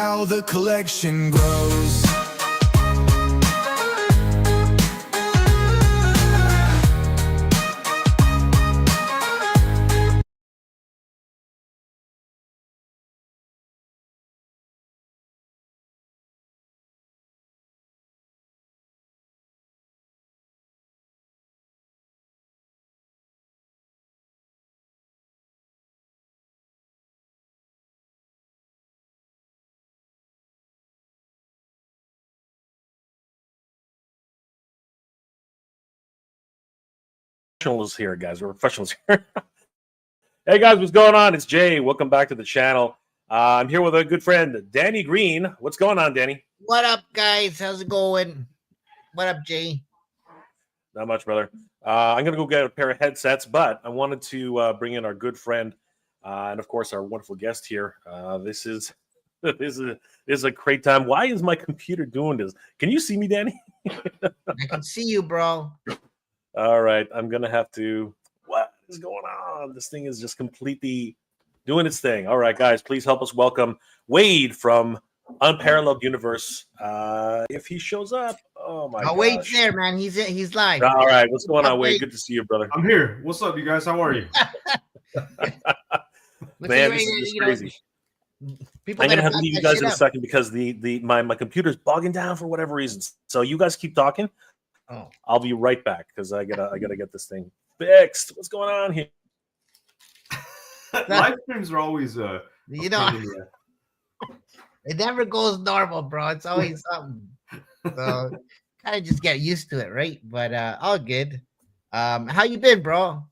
how the collection grows. Professionals here, guys. We're professionals here. Hey, guys, what's going on? It's Jay. Welcome back to the channel. I'm here with a good friend, Danny Green. What's going on, Danny? What up, guys? How's it going? What up, Jay? Not much, brother. I'm going to go get a pair of headsets, but I wanted to bring in our good friend and, of course, our wonderful guest here. This is a great time. Why is my computer doing this? Can you see me, Danny? I can see you, bro. All right, I'm gonna have to. What is going on? This thing is just completely doing its thing. All right, guys, please help us welcome Wade from Unparalleled Universe. If he shows up, oh my! Wade's there, man. He's live. All right, what's going on, Wade? Good to see you, brother. I'm here. What's up, you guys? How are you? Man, this is just crazy. I'm gonna have to leave you guys in a second because my computer's bogging down for whatever reason. So you guys keep talking. Oh. I'll be right back because I gotta get this thing fixed. What's going on here? Live streams are always it never goes normal, bro. It's always something. So kind of just get used to it, right? But all good. How you been, bro?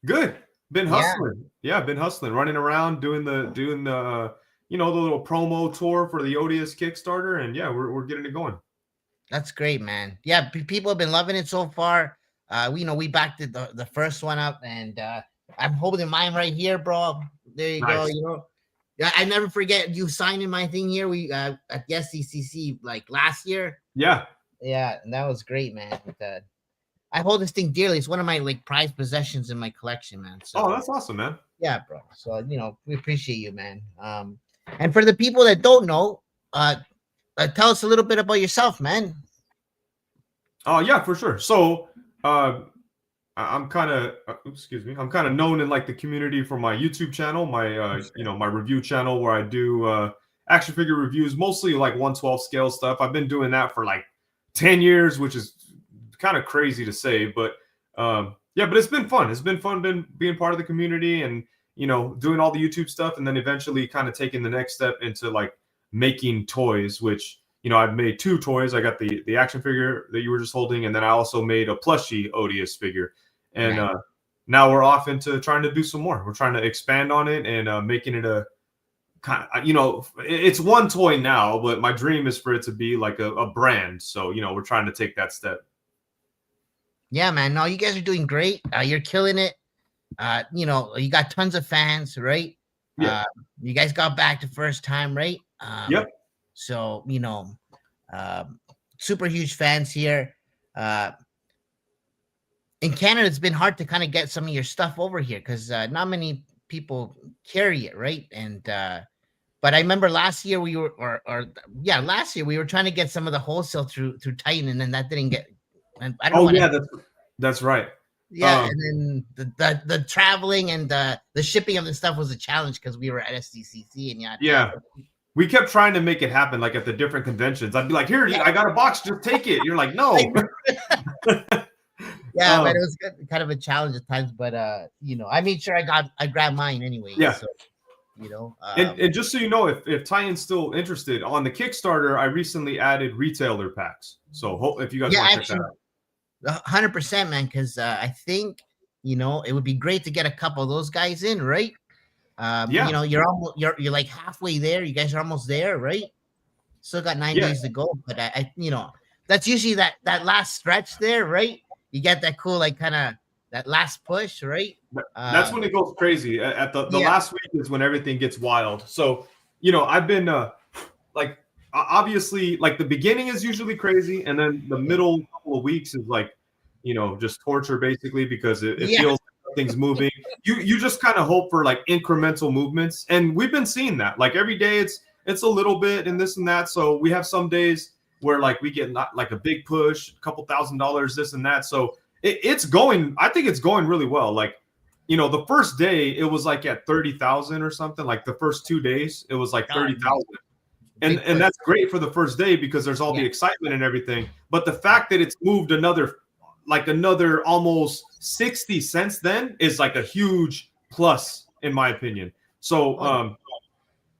Good. Been hustling. Yeah, been hustling, running around doing the the little promo tour for the Odious Kickstarter, and yeah, we're getting it going. That's great, man. Yeah, people have been loving it so far. We backed the first one up, and I'm holding mine right here, bro. There you go. You know, I never forget you signing my thing here. We at the SCCC like last year. Yeah, and that was great, man. I hold this thing dearly. It's one of my like prized possessions in my collection, man. So, that's awesome, man. Yeah, bro. So we appreciate you, man. And for the people that don't know, tell us a little bit about yourself, man. Oh yeah, for sure. So I'm kind of I'm kind of known in like the community for my YouTube channel, my my review channel where I do action figure reviews, mostly like 1/12 scale stuff. I've been doing that for like 10 years, which is kind of crazy to say, but yeah, but it's been fun. It's been fun being part of the community and doing all the YouTube stuff, and then eventually kind of taking the next step into like making toys, which I've made 2 toys. I got the action figure that you were just holding, and then I also made a plushie Odious figure. And now we're off into trying to do some more. We're trying to expand on it and making it a kind of, it's one toy now, but my dream is for it to be like a brand. So, we're trying to take that step. Yeah, man. No, you guys are doing great. You're killing it. You got tons of fans, right? Yeah. You guys got back the first time, right? Yep. So, super huge fans here. In Canada, it's been hard to kind of get some of your stuff over here because not many people carry it, right? And but I remember last year we were, last year we were trying to get some of the wholesale through Titan, and then that didn't get. And I don't know. That's right. Yeah, and then the traveling and the shipping of the stuff was a challenge because we were at SDCC and yeah. We kept trying to make it happen, like at the different conventions. I'd be like, "Here, I got a box. Just take it." You're like, "No." Yeah, but it was kind of a challenge at times. But I made sure I grabbed mine anyway. Yeah. So, and just so you know, if Titan's still interested on the Kickstarter, I recently added retailer packs. So if you guys want to check that out, 100%, man. Because I think it would be great to get a couple of those guys in, right? You're like halfway there. You guys are almost there, right? Still got 9 days to go, but I that's usually that last stretch there, right? You get that cool like kind of that last push, right? That's when it goes crazy. At the last week is when everything gets wild. So I've been like obviously like the beginning is usually crazy, and then the middle couple of weeks is like just torture basically because it feels things moving. You just kind of hope for like incremental movements, and we've been seeing that. Like every day, it's a little bit and this and that. So we have some days where like we get not like a big push, a couple $1,000s, this and that. So it's going. I think it's going really well. Like, you know, the first day it was like at 30,000 or something. Like the first 2 days it was like 30,000. And that's great for the first day because there's all the excitement and everything. But the fact that it's moved another almost 60 cents then is like a huge plus in my opinion. So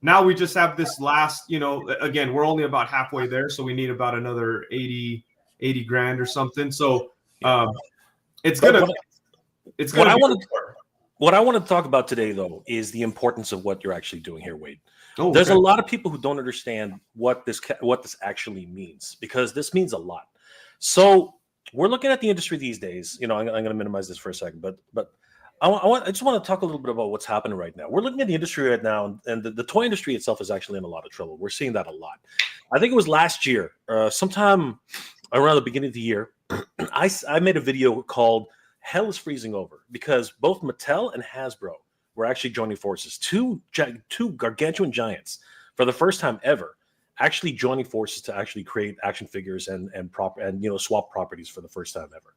now we just have this last, you know, again, we're only about halfway there. So we need about another 80 grand or something. So it's gonna what I want to talk about today though is the importance of what you're actually doing here, Wade. Oh, there's a lot of people who don't understand what this actually means, because this means a lot. So we're looking at the industry these days. You know, I'm going to minimize this for a second, but I just want to talk a little bit about what's happening right now. We're looking at the industry right now, and the toy industry itself is actually in a lot of trouble. We're seeing that a lot. I think it was last year, sometime around the beginning of the year, I made a video called "Hell is Freezing Over," because both Mattel and Hasbro were actually joining forces. Two gargantuan giants for the first time ever, actually joining forces to actually create action figures and you know, swap properties for the first time ever.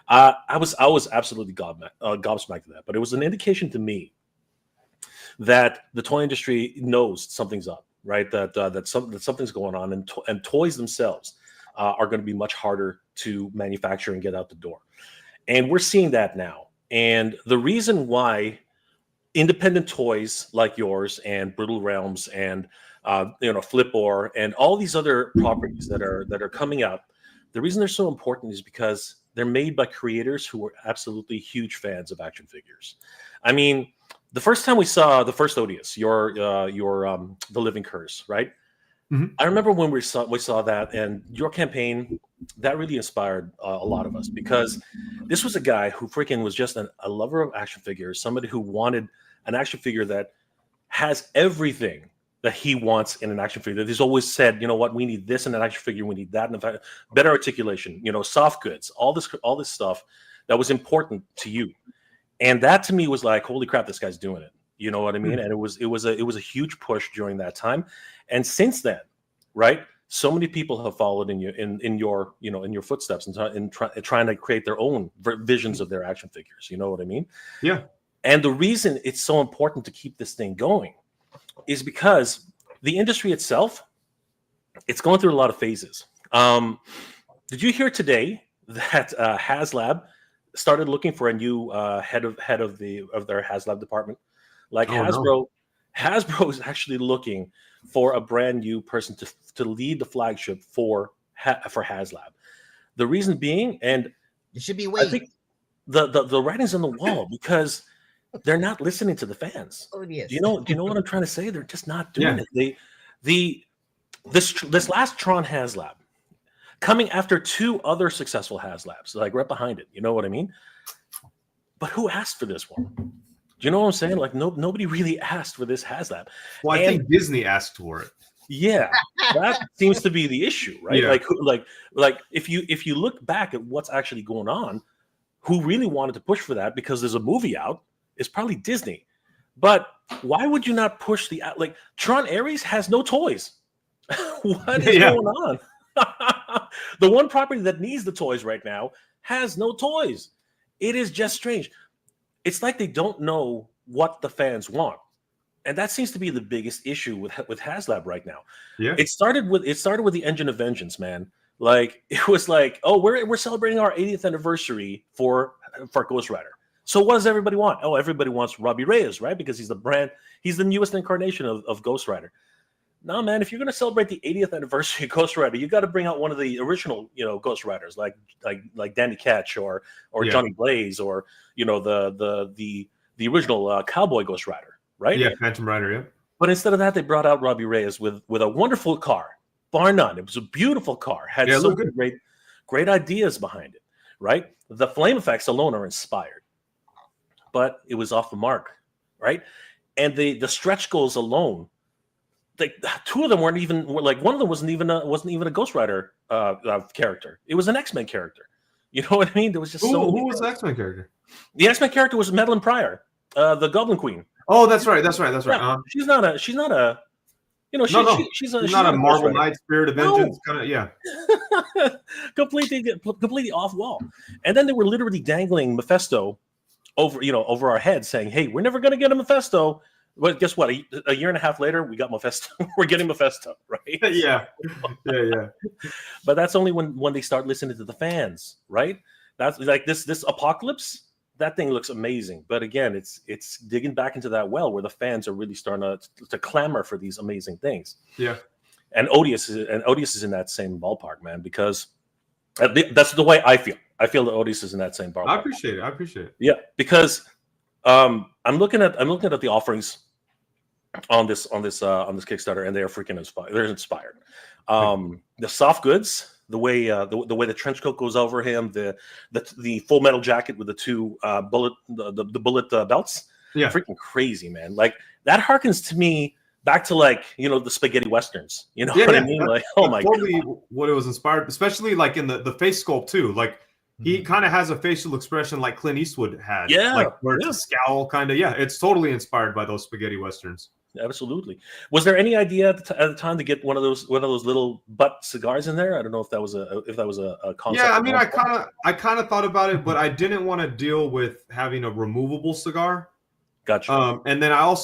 I was absolutely gobsmacked at that, but it was an indication to me that the toy industry knows something's up, right? That something's going on, and toys themselves are going to be much harder to manufacture and get out the door, and we're seeing that now. And the reason why independent toys like yours and Brutal Realms and you know, Flipor and all these other properties that are coming out, the reason they're so important is because they're made by creators who are absolutely huge fans of action figures. I mean, the first time we saw the first Odious, your The Living Curse, right? Mm-hmm. I remember when we saw that, and your campaign that really inspired a lot of us, because this was a guy who freaking was just a lover of action figures, somebody who wanted an action figure that has everything that he wants in an action figure. That he's always said, you know what, we need this in an action figure, we need that, and in fact, better articulation, you know, soft goods, all this stuff that was important to you. And that to me was like, holy crap, this guy's doing it. You know what I mean? Mm-hmm. And it was a huge push during that time. And since then, right, so many people have followed in your footsteps and trying to create their own visions of their action figures. You know what I mean? Yeah. And the reason it's so important to keep this thing going is because the industry itself, it's going through a lot of phases. Did you hear today that HasLab started looking for a new head of their HasLab department? Like Hasbro is actually looking for a brand new person to lead the flagship for HasLab. The reason being, and it should be Wade. I think the writing's on the wall, because they're not listening to the fans. Odious. Do you know what I'm trying to say? They're just not doing it. This last Tron HasLab, coming after two other successful HasLabs, like right behind it. You know what I mean? But who asked for this one? Do you know what I'm saying? Like nobody really asked for this HasLab. Well, I think Disney asked for it. Yeah, that seems to be the issue, right? Yeah. Like if you look back at what's actually going on, who really wanted to push for that because there's a movie out, is probably Disney. But why would you not push like Tron Ares has no toys? What is going on? The one property that needs the toys right now has no toys. It is just strange. It's like they don't know what the fans want. And that seems to be the biggest issue with HasLab right now. Yeah. It started with the Engine of Vengeance, man. Like it was like, oh, we're celebrating our 80th anniversary for Ghost Rider. So what does everybody want? Oh, everybody wants Robbie Reyes, right? Because he's the newest incarnation of Ghost Rider. No, man, if you're going to celebrate the 80th anniversary of Ghost Rider, you got to bring out one of the original, Ghost Riders, like Danny Ketch or Johnny Blaze, or the original Cowboy Ghost Rider, right? Yeah, Phantom Rider, yeah. But instead of that, they brought out Robbie Reyes with a wonderful car, bar none. It was a beautiful car, had so great ideas behind it, right? The flame effects alone are inspired, but it was off the mark, right? And the stretch goals alone, like two of them weren't even like, one of them wasn't even a Ghost Rider character. It was an X-Men character. You know what I mean? There was just who was the X-Men character? The X-Men character was Madeline Pryor, the Goblin Queen. Oh, that's right. Yeah, she's not a You know, she's not a a Marvel ghostwriter. Knight, Spirit of Vengeance kind of, yeah. completely off wall. And then they were literally dangling Mephisto over our heads, saying, "Hey, we're never going to get a Mephisto." But guess what? A year and a half later, we got Mephisto. We're getting Mephisto, right? Yeah. But that's only when they start listening to the fans, right? That's like this Apocalypse. That thing looks amazing, but again, it's digging back into that well where the fans are really starting to clamor for these amazing things. Yeah. And Odious is in that same ballpark, man, because that's the way I feel. I feel that Odious is in that same ballpark. I appreciate it. Yeah, because I'm looking at the offerings on this Kickstarter, and they are freaking inspired. They're inspired. The soft goods, the way the trench coat goes over him, the full metal jacket with the two bullet belts, freaking crazy, man. Like that harkens to me back to the spaghetti westerns. You know what I mean? Like, oh my god, what it was inspired, especially like in the face sculpt too. Like he kind of has a facial expression like Clint Eastwood had. Yeah, like where it's a scowl kind of. Yeah, it's totally inspired by those spaghetti westerns. Absolutely. Was there any idea at the time to get one of those little butt cigars in there? I don't know if that was a concept. Yeah, I mean, I kind of thought about it, but I didn't want to deal with having a removable cigar. Gotcha. And then I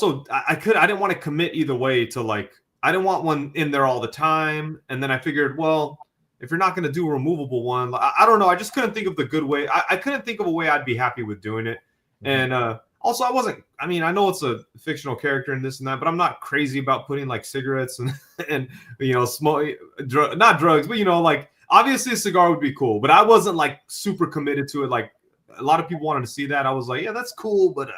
didn't want to commit either way to I didn't want one in there all the time. And then I figured, well, if you're not going to do a removable one, I don't know. I just couldn't think of the good way. I couldn't think of a way I'd be happy with doing it. And also, I know it's a fictional character and this and that, but I'm not crazy about putting like cigarettes and smoke, not drugs, but obviously a cigar would be cool, but I wasn't like super committed to it. Like a lot of people wanted to see that. I was like, yeah, that's cool, but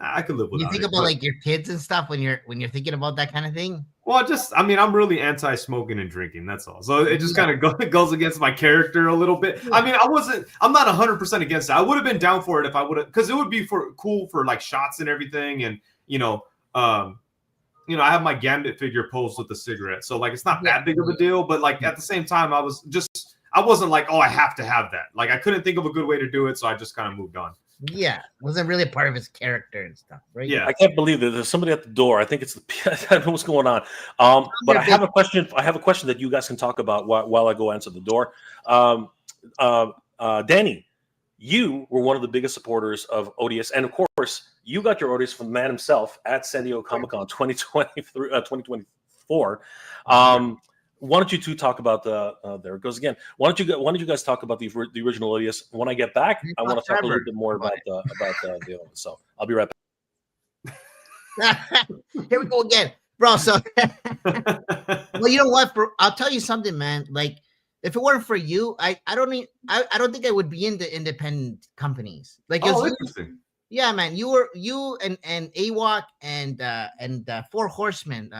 I could live without it. You think about like your kids and stuff when you're thinking about that kind of thing? Well, I'm really anti-smoking and drinking. That's all. So it just kind of goes against my character a little bit. I mean, I'm not 100% against it. I would have been down for it if I would have, because it would be cool for like shots and everything. And, I have my Gambit figure posed with the cigarette. So like, it's not that big of a deal, but like at the same time, I wasn't like, oh, I have to have that. Like I couldn't think of a good way to do it. So I just kind of moved on. Yeah, wasn't really a part of his character and stuff, right? Yeah, I can't believe that there's somebody at the door. I think it's I don't know what's going on. But I have a question. I have a question that you guys can talk about while I go answer the door. Danny, you were one of the biggest supporters of Odious, and of course, you got your Odious from the man himself at San Diego Comic-Con 2024. Why don't you two talk about there it goes again. Why don't you guys talk about the original Odious? When I get back, I want to talk a little bit more about the other one. So I'll be right back. Here we go again, bro. So, well, you know what? I'll tell you something, man. Like, if it weren't for you, I don't think I would be into independent companies. Like, interesting. Yeah, man. You and AWOC and Four Horsemen,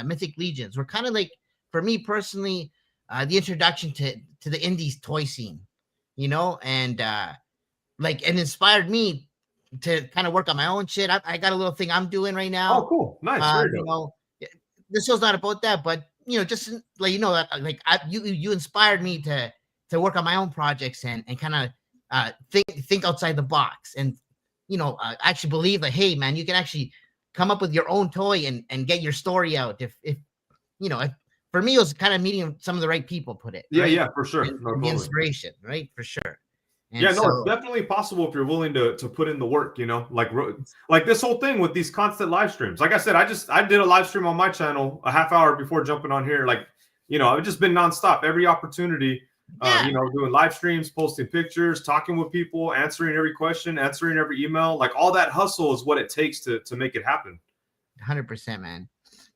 Mythic Legions were kind of like, for me personally, the introduction to the indies toy scene, and it inspired me to kind of work on my own shit. I got a little thing I'm doing right now. Oh, cool, nice. This show's not about that, but just you inspired me to work on my own projects and kind of think outside the box, and actually believe that, hey, man, you can actually come up with your own toy and get your story out. If for me, it was kind of meeting some of the right people, put it. Yeah, right? yeah, for sure. And the inspiration, right? For sure. And it's definitely possible if you're willing to put in the work, like this whole thing with these constant live streams. Like I said, I did a live stream on my channel a half hour before jumping on here. Like, I've just been nonstop, every opportunity, doing live streams, posting pictures, talking with people, answering every question, answering every email. Like all that hustle is what it takes to make it happen. 100%, man.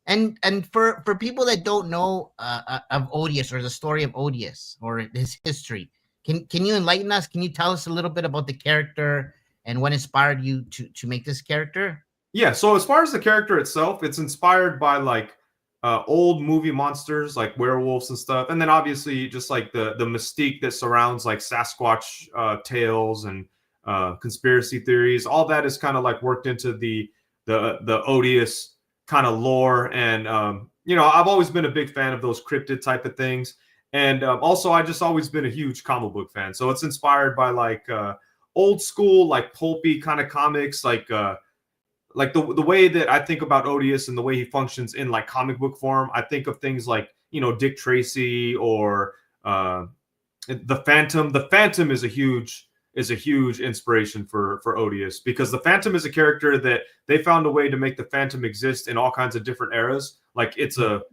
And for people that don't know of Odious or the story of Odious or his history, can you enlighten us? Can you tell us a little bit about the character and what inspired you to make this character? Yeah, so as far as the character itself, it's inspired by like old movie monsters like werewolves and stuff, and then obviously just like the mystique that surrounds like Sasquatch tales and conspiracy theories. All that is kind of like worked into the Odious kind of lore, and I've always been a big fan of those cryptid type of things, and also I just always been a huge comic book fan, so it's inspired by like old school like pulpy kind of comics, like like the way that I think about Odious and the way he functions in like comic book form, I think of things like, you know, Dick Tracy or the Phantom. The Phantom is a huge inspiration for Odious, because the Phantom is a character that they found a way to make the Phantom exist in all kinds of different eras. Like it's a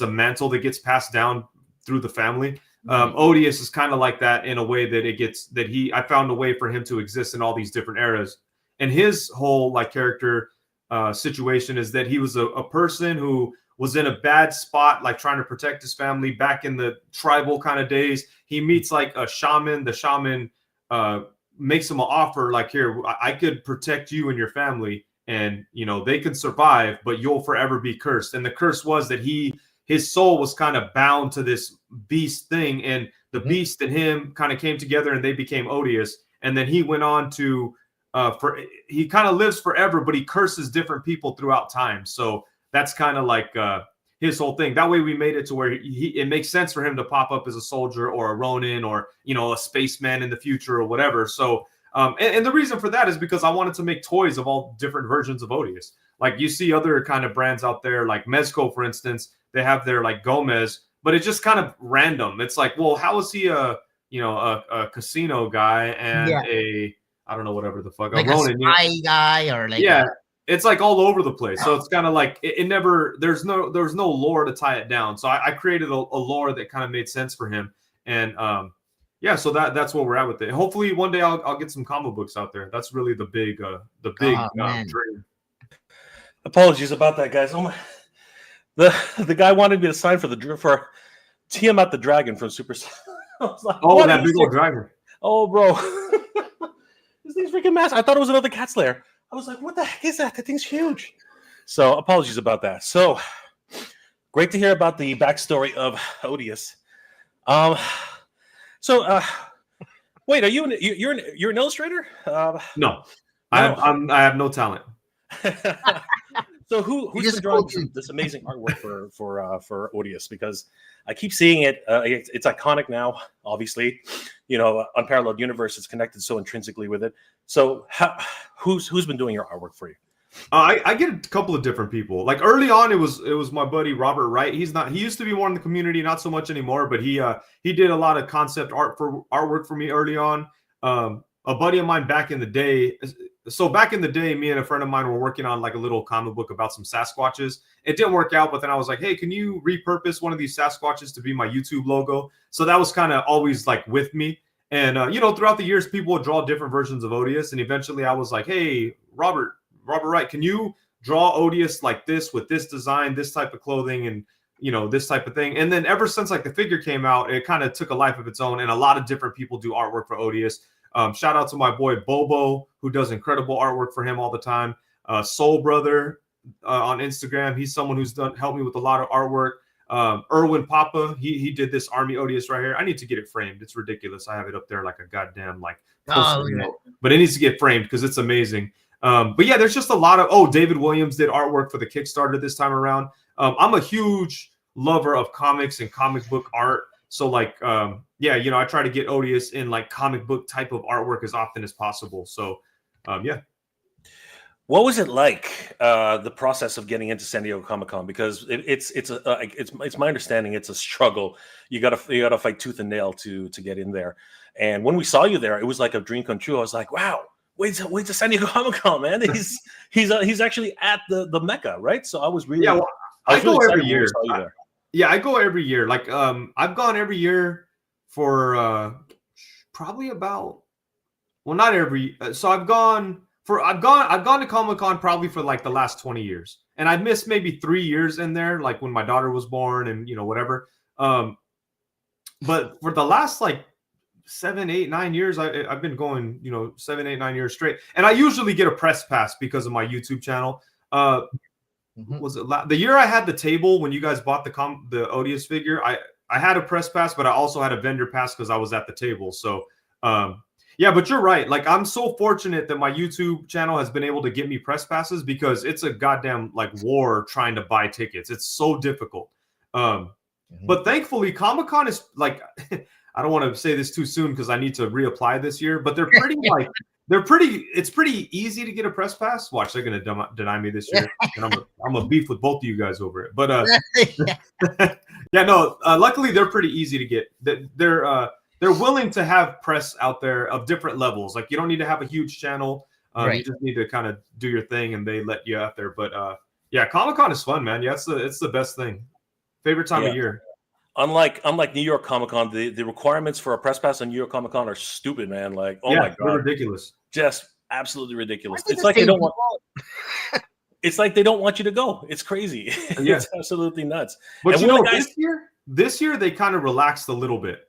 mantle that gets passed down through the family. Odious is kind of like that in a way that I found a way for him to exist in all these different eras. And his whole like character situation is that he was a person who was in a bad spot, like trying to protect his family back in the tribal kind of days. He meets like a shaman. The shaman makes him an offer like, here, I could protect you and your family, and you know they can survive, but you'll forever be cursed. And the curse was that his soul was kind of bound to this beast thing, and the beast and him kind of came together and they became Odious. And then he went on to he kind of lives forever, but he curses different people throughout time. So that's kind of like his whole thing. That way we made it to where it makes sense for him to pop up as a soldier or a Ronin or, you know, a spaceman in the future or whatever. So and the reason for that is because I wanted to make toys of all different versions of Odious. Like you see other kind of brands out there, like Mezco, for instance, they have their like Gomez, but it's just kind of random. It's like, well, how is he a casino guy and I don't know, whatever the fuck, like a Ronin, spy guy, or like it's like all over the place. So it's kind of like it never, there's no lore to tie it down. So I created a lore that kind of made sense for him. And so that's where we're at with it. Hopefully one day I'll get some comic books out there. That's really the big dream. Apologies about that, guys. Oh my, the guy wanted me to sign for Tiamat the Dragon from Super. I was like, oh, that big old dragon. Oh, bro. This thing's freaking massive. I thought it was another cat slayer. I was like, what the heck is that? That thing's huge. So apologies about that. So great to hear about the backstory of Odious. Wait, are you're an illustrator? No. I have no talent. So who's been drawing this amazing artwork for Odious? Because I keep seeing it. It's iconic now. Obviously, you know, Unparalleled Universe is connected so intrinsically with it. So who's been doing your artwork for you? I get a couple of different people. Like early on, it was my buddy Robert Wright. He used to be more in the community, not so much anymore. But he did a lot of concept artwork for me early on. A buddy of mine back in the day. So back in the day, me and a friend of mine were working on like a little comic book about some Sasquatches. It didn't work out, but then I was like, hey, can you repurpose one of these Sasquatches to be my YouTube logo? So that was kind of always like with me. And, throughout the years, people would draw different versions of Odious. And eventually I was like, hey, Robert Wright, can you draw Odious like this with this design, this type of clothing, and, you know, this type of thing? And then ever since like the figure came out, it kind of took a life of its own. And a lot of different people do artwork for Odious. Shout out to my boy Bobo, who does incredible artwork for him all the time. Soul Brother on Instagram. He's someone who's helped me with a lot of artwork. Erwin Papa, he did this Army Odious right here. I need to get it framed. It's ridiculous. I have it up there like a goddamn like poster note. But it needs to get framed because it's amazing. But yeah, there's just a lot of David Williams did artwork for the Kickstarter this time around. I'm a huge lover of comics and comic book art. So like I try to get Odious in like comic book type of artwork as often as possible. So What was it like the process of getting into San Diego Comic-Con? Because it's my understanding it's a struggle. You gotta fight tooth and nail to get in there. And when we saw you there, it was like a dream come true. I was like, wow, wait to San Diego Comic-Con, man. He's actually at the Mecca, right? So I was really I go every year. I go every year. Like I've gone every year for probably about not every. So I've gone to Comic-Con probably for like the last 20 years, and I've missed maybe 3 years in there, like when my daughter was born and whatever. But for the last like 7, 8, 9 years, I've been going 7, 8, 9 years straight, and I usually get a press pass because of my YouTube channel. Was it the year I had the table when you guys bought the Odious figure? I had a press pass, but I also had a vendor pass because I was at the table. So but you're right. Like I'm so fortunate that my YouTube channel has been able to get me press passes because it's a goddamn like war trying to buy tickets. It's so difficult. But thankfully Comic-Con is like I don't want to say this too soon because I need to reapply this year, but they're pretty like they're pretty. It's pretty easy to get a press pass. Watch, they're gonna deny me this year, and I'm a beef with both of you guys over it. But yeah, no. Luckily, they're pretty easy to get. They're willing to have press out there of different levels. Like you don't need to have a huge channel. You just need to kind of do your thing, and they let you out there. But yeah, Comic-Con is fun, man. Yeah, it's the best thing. Favorite time of year. Unlike New York Comic-Con, the requirements for a press pass on New York Comic-Con are stupid, man. Like, oh my god, they're ridiculous. Just absolutely ridiculous. It's like they don't want. It's like they don't want you to go. It's crazy. Yeah. It's absolutely nuts. But and you know, guys... this year they kind of relaxed a little bit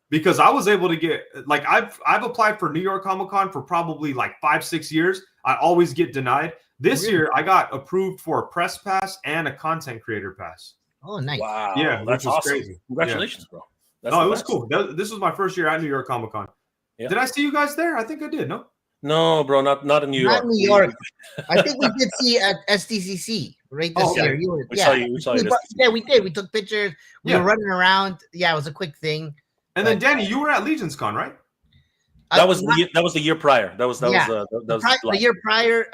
because I was able to get like I've applied for New York Comic-Con for probably like 5-6 years. I always get denied. This year I got approved for a press pass and a content creator pass. Oh, nice! Wow, yeah, that's awesome. Crazy. Congratulations, bro. That's it was cool. This was my first year at New York Comic-Con. Yeah. Did I see you guys there? I think I did. No, bro, not in New York. Not New York. I think we did see at SDCC right this year. We saw you. Yeah, we did. We took pictures. We were running around. Yeah, it was a quick thing. And then Danny, you were at Legion's Con, right? That was the year prior. That was the year prior.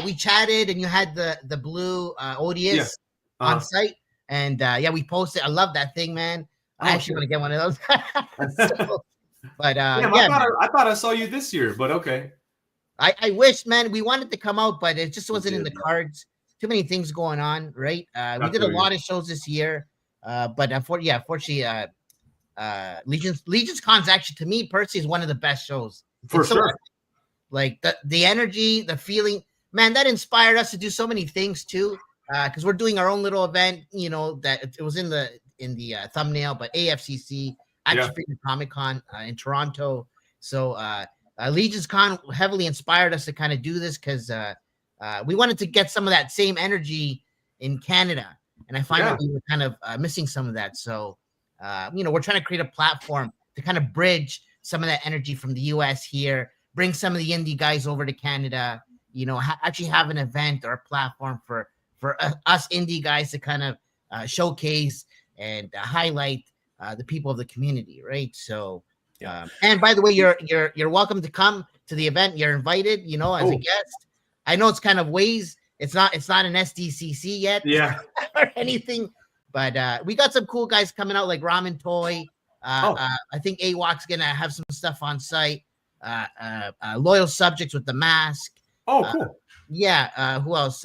We chatted, and you had the blue Odious on site, and we posted. I love that thing, man. I actually want to get one of those. But I thought I saw you this year, but okay. I wish, man. We wanted to come out, but it just wasn't in the cards. Too many things going on, right? We did a lot of shows this year, but unfortunately, Legion's Con's actually, to me personally, is one of the best shows. For sure. Like the energy, the feeling, man, that inspired us to do so many things too. Because we're doing our own little event, you know, that it was in the thumbnail, but AFCC. Action Figure Comic-Con in Toronto. So Legion's Con heavily inspired us to kind of do this because we wanted to get some of that same energy in Canada. And I find that we were kind of missing some of that. So, we're trying to create a platform to kind of bridge some of that energy from the US here, bring some of the indie guys over to Canada, actually have an event or a platform for us indie guys to kind of showcase and highlight the people of the community, right? So, and by the way, you're welcome to come to the event. You're invited, as a guest. I know it's kind of ways. It's not an SDCC yet, or anything. But we got some cool guys coming out, like Ramen Toy. I think AWOC's gonna have some stuff on site. Loyal Subjects with the mask. Oh, cool. Who else?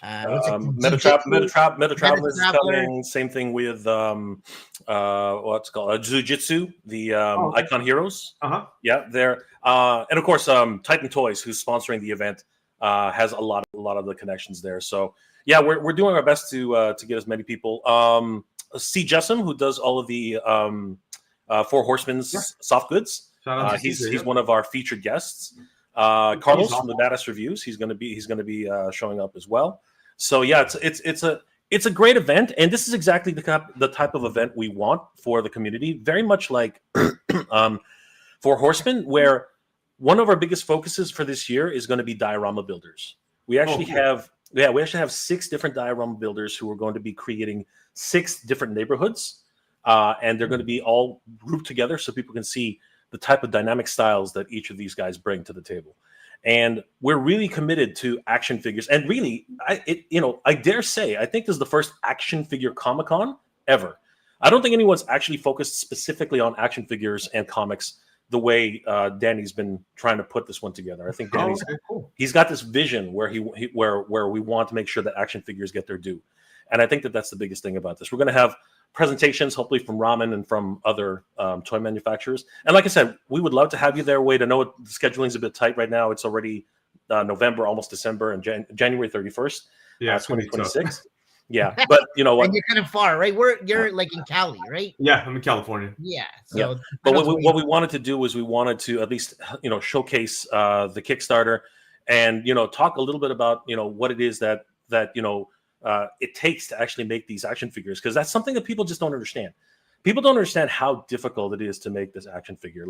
Metatraveler is coming. Same thing with what's it called Jiu-Jitsu, the Icon Heroes. Yeah, there. And of course, Titan Toys, who's sponsoring the event, has a lot of the connections there. So yeah, we're doing our best to get as many people. C. Jessam, who does all of the Four Horsemen's soft goods. He's one of our featured guests. Carlos from the Badass Reviews, he's going to be showing up as well. So yeah, it's a great event, and this is exactly the type of event we want for the community. Very much like Four Horsemen, where one of our biggest focuses for this year is going to be diorama builders. We actually have 6 different diorama builders who are going to be creating 6 different neighborhoods, and they're going to be all grouped together so people can see the type of dynamic styles that each of these guys bring to the table. And we're really committed to action figures. And really, I dare say, I think this is the first action figure Comic-Con ever. I don't think anyone's actually focused specifically on action figures and comics the way Danny's been trying to put this one together. I think Danny's he's got this vision where where we want to make sure that action figures get their due. And I think that's the biggest thing about this. We're going to have presentations, hopefully from Ramen and from other toy manufacturers. And like I said, we would love to have you there, Wade. I know the scheduling is a bit tight right now. It's already November, almost December, and January 31st, 2026. Yeah, but you know what? And you're kind of far, right? You're like in Cali, right? Yeah, I'm in California. Yeah. So But what we wanted to do was we wanted to at least showcase the Kickstarter and talk a little bit about what it is that it takes to actually make these action figures, because that's something that people just don't understand. People don't understand how difficult it is to make this action figure.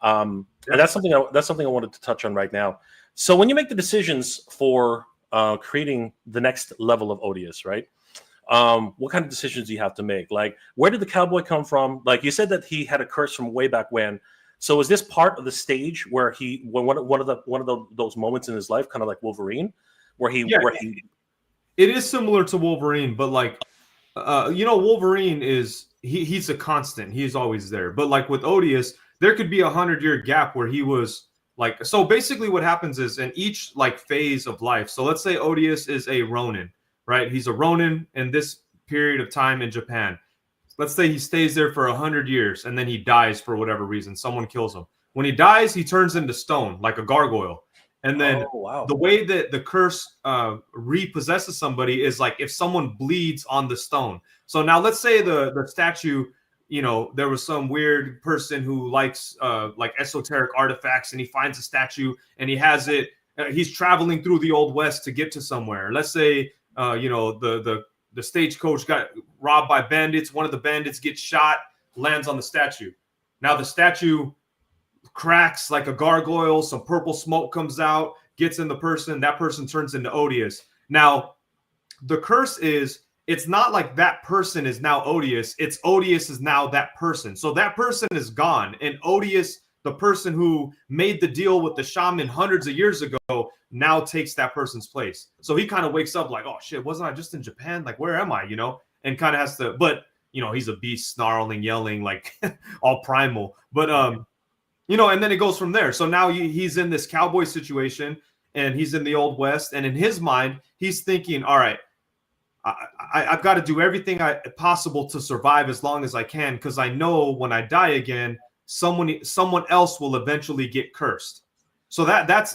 And that's something I wanted to touch on right now. So when you make the decisions for creating the next level of Odious, right? What kind of decisions do you have to make? Like, where did the cowboy come from? Like you said that he had a curse from way back when. So is this part of the stage where one of those moments in his life, kind of like Wolverine, where he it is similar to Wolverine, but like Wolverine is he's a constant. He's always there. But like with Odious, there could be 100-year gap where he was like, so basically what happens is in each like phase of life. So let's say Odious is a Ronin, right? He's a Ronin in this period of time in Japan. Let's say he stays there for 100 years and then he dies for whatever reason. Someone kills him. When he dies, he turns into stone, like a gargoyle. And then the way that the curse repossesses somebody is like if someone bleeds on the stone. So now let's say the statue, there was some weird person who likes like esoteric artifacts, and he finds a statue and he has it. He's traveling through the Old West to get to somewhere. Let's say, the stagecoach got robbed by bandits. One of the bandits gets shot, lands on the statue. Now the statue cracks like a gargoyle. Some purple smoke comes out, gets in the person. That person turns into Odious. Now, the curse is, it's not like that person is now Odious. It's Odious is now that person. So that person is gone. And Odious, the person who made the deal with the shaman hundreds of years ago, now takes that person's place. So he kind of wakes up like, oh shit, wasn't I just in Japan? Like, where am I? And kind of has to, but he's a beast, snarling, yelling, like all primal. But and then it goes from there. So now he's in this cowboy situation and he's in the Old West. And in his mind, he's thinking, all right, I've got to do everything possible to survive as long as I can, because I know when I die again, someone else will eventually get cursed. So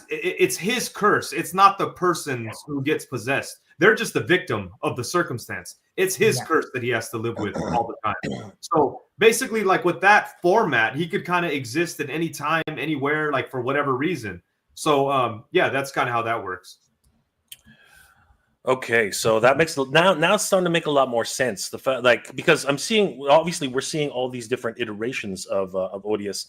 it's his curse. It's not the person who gets possessed. They're just the victim of the circumstance. It's his curse that he has to live with all the time. So basically, like with that format, he could kind of exist at any time, anywhere, like for whatever reason. So that's kind of how that works. Okay, so that makes now it's starting to make a lot more sense. The fact, like, because we're seeing all these different iterations of Odious.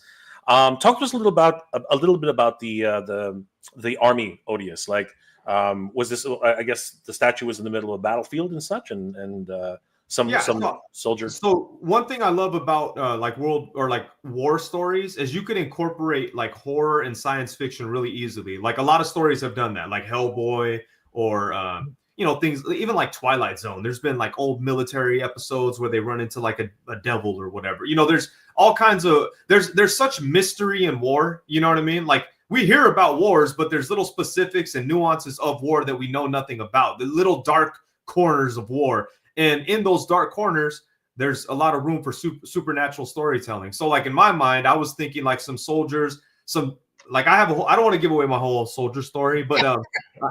Talk to us a little bit about the army Odious. Like, was this? I guess the statue was in the middle of a battlefield and such, and some soldiers. So one thing I love about like war stories is you can incorporate like horror and science fiction really easily. Like a lot of stories have done that, like Hellboy or things even like Twilight Zone. There's been like old military episodes where they run into like a devil or whatever. There's all kinds of there's such mystery in war. You know what I mean? Like we hear about wars, but there's little specifics and nuances of war that we know nothing about. The little dark corners of war, and in those dark corners, there's a lot of room for supernatural storytelling. So like in my mind, I was thinking like some soldiers, like I don't want to give away my whole soldier story, but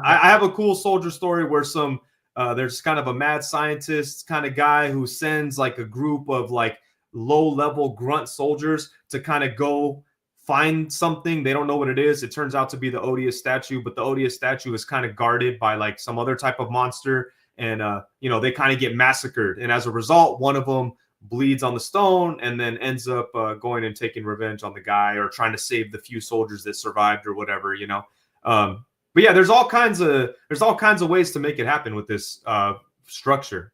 I have a cool soldier story where there's kind of a mad scientist kind of guy who sends like a group of like low-level grunt soldiers to kind of go find something. They don't know what it is. It turns out to be the Odious statue, but the Odious statue is kind of guarded by like some other type of monster, and they kind of get massacred. And as a result, one of them bleeds on the stone and then ends up going and taking revenge on the guy, or trying to save the few soldiers that survived or whatever, but yeah, there's all kinds of ways to make it happen with this structure.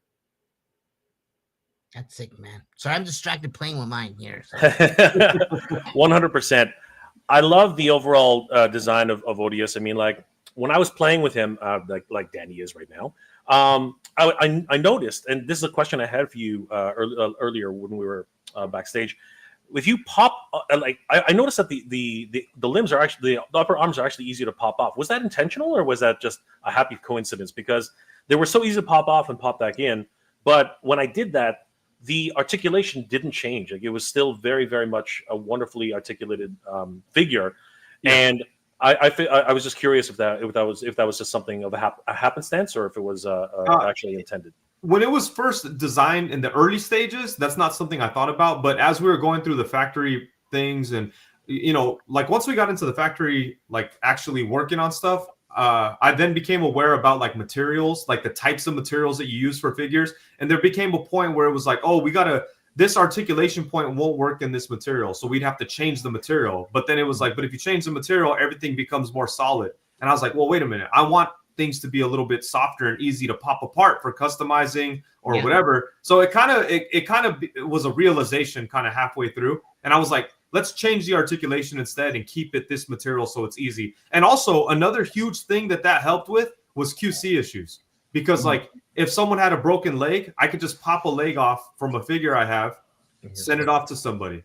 That's sick, man. So I'm distracted playing with mine here. So. 100%. I love the overall design of Odious. I mean, like when I was playing with him, like Danny is right now, I noticed, and this is a question I had for you earlier when we were backstage. If you pop, I noticed that the limbs are actually, the upper arms are actually easier to pop off. Was that intentional, or was that just a happy coincidence? Because they were so easy to pop off and pop back in. But when I did that, the articulation didn't change. Like it was still very, very much a wonderfully articulated figure. Yeah. And I was just curious if that was just something of a happenstance, or if it was actually intended. When it was first designed in the early stages, that's not something I thought about. But as we were going through the factory things, and like once we got into the factory, like actually working on stuff, I then became aware about like materials, like the types of materials that you use for figures. And there became a point where it was like, oh, this articulation point won't work in this material, so we'd have to change the material. But then it was like, but if you change the material, everything becomes more solid. And I was like, well, wait a minute. I want things to be a little bit softer and easy to pop apart for customizing or whatever. So it kind of was a realization kind of halfway through. And I was like, let's change the articulation instead and keep it this material so it's easy. And also another huge thing that helped with was QC issues, because like if someone had a broken leg, I could just pop a leg off from a figure I have, send it off to somebody.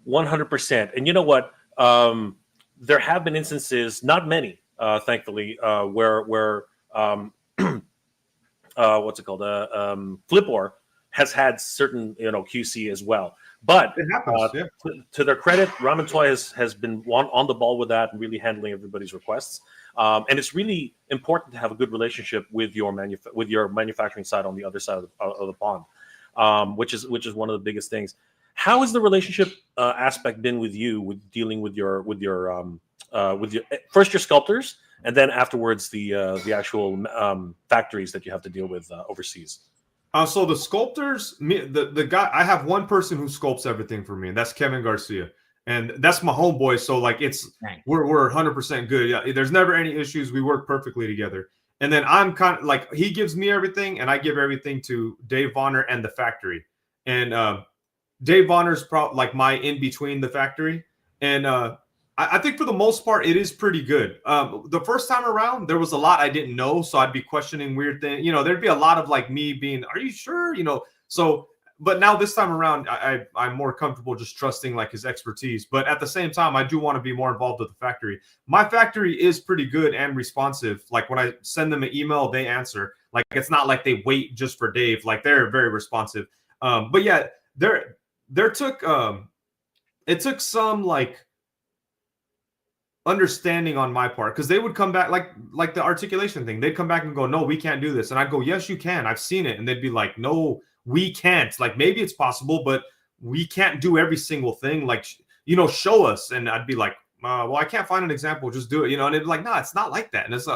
100%. And you know what? There have been instances, not many, thankfully, where what's it called? Flipor has had certain, QC as well. But It happens, to their credit, Ramen Toy has been on the ball with that and really handling everybody's requests. And it's really important to have a good relationship with your manufacturing side on the other side of the pond, which is one of the biggest things. How has the relationship aspect been with you, with dealing with your first your sculptors, and then afterwards the actual factories that you have to deal with overseas? So the sculptors, the guy, I have one person who sculpts everything for me, and that's Kevin Garcia, and that's my homeboy. So like we're 100% good. Yeah, there's never any issues. We work perfectly together. And then I'm kind of like, he gives me everything, and I give everything to Dave Vonner and the factory. And Dave Vonner's like my in between the factory, and I think for the most part it is pretty good. The first time around there was a lot I didn't know, so I'd be questioning weird things. There'd be a lot of like me being, "Are you sure?" So, but now this time around I'm more comfortable just trusting like his expertise. But at the same time, I do want to be more involved with the factory. My factory is pretty good and responsive. Like when I send them an email, they answer. Like it's not like they wait just for Dave. Like they're very responsive. But yeah, it took some like understanding on my part, because they would come back like the articulation thing. They'd come back and go, "No, we can't do this," and I'd go, "Yes, you can. I've seen it." And they'd be like, "No, we can't. Like maybe it's possible, but we can't do every single thing. Like show us." And I'd be like, "Well, I can't find an example. Just do it." And they'd be like, "No, it's not like that." And it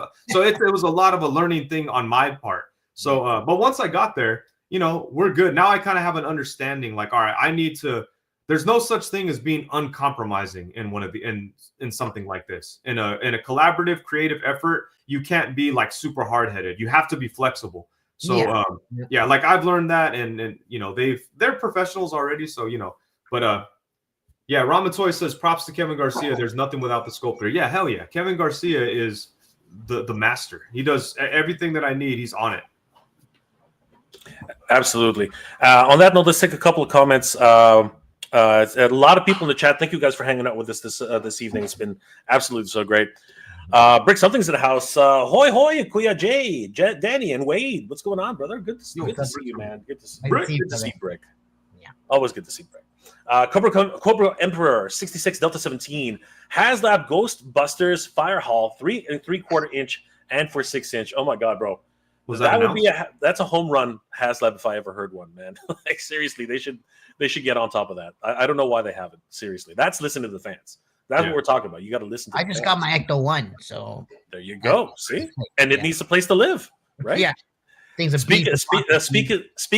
was a lot of a learning thing on my part. So, but once I got there, we're good. Now I kind of have an understanding. Like, all right, there's no such thing as being uncompromising in something like this. In a collaborative, creative effort, you can't be like super hard-headed. You have to be flexible. So like I've learned that, and they're professionals already. So but Ramen Toy says props to Kevin Garcia. There's nothing without the sculptor. Yeah, hell yeah. Kevin Garcia is the master. He does everything that I need. He's on it. Absolutely. On that note, let's take a couple of comments. A lot of people in the chat. Thank you guys for hanging out with us this evening. It's been absolutely so great. Brick, something's in the house. Hoy hoy, Kuya J, Danny, and Wade. What's going on, brother? Good to see you, man. Good to see Brick. Yeah, always good to see Brick. Cobra Emperor 66 Delta 17 HasLab Ghostbusters Fire Hall 3 3/4 inch and for 6 inch. Oh my god, bro. That's a home run HasLab if I ever heard one, man. Like seriously, they should get on top of that. I don't know why they haven't. Seriously, that's listening to the fans. That's what we're talking about. You got to listen to. I just got my Ecto 1, so there you go. See, and it needs a place to live, right? Yeah. Speak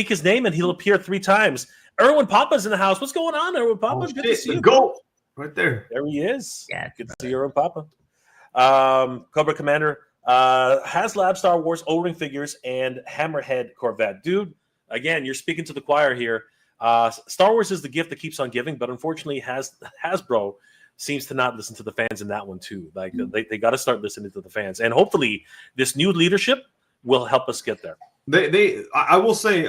his name, and he'll appear 3 times. Erwin Papa's in the house. What's going on, Erwin Papa? Good to see you. Go right there. There he is. Yeah, good to see Erwin Papa. Cobra Commander. HasLab Star Wars O-Ring figures and Hammerhead Corvette. Dude, again, you're speaking to the choir here. Star Wars is the gift that keeps on giving, but unfortunately Hasbro seems to not listen to the fans in that one too. Like they got to start listening to the fans, and hopefully this new leadership will help us get there. I will say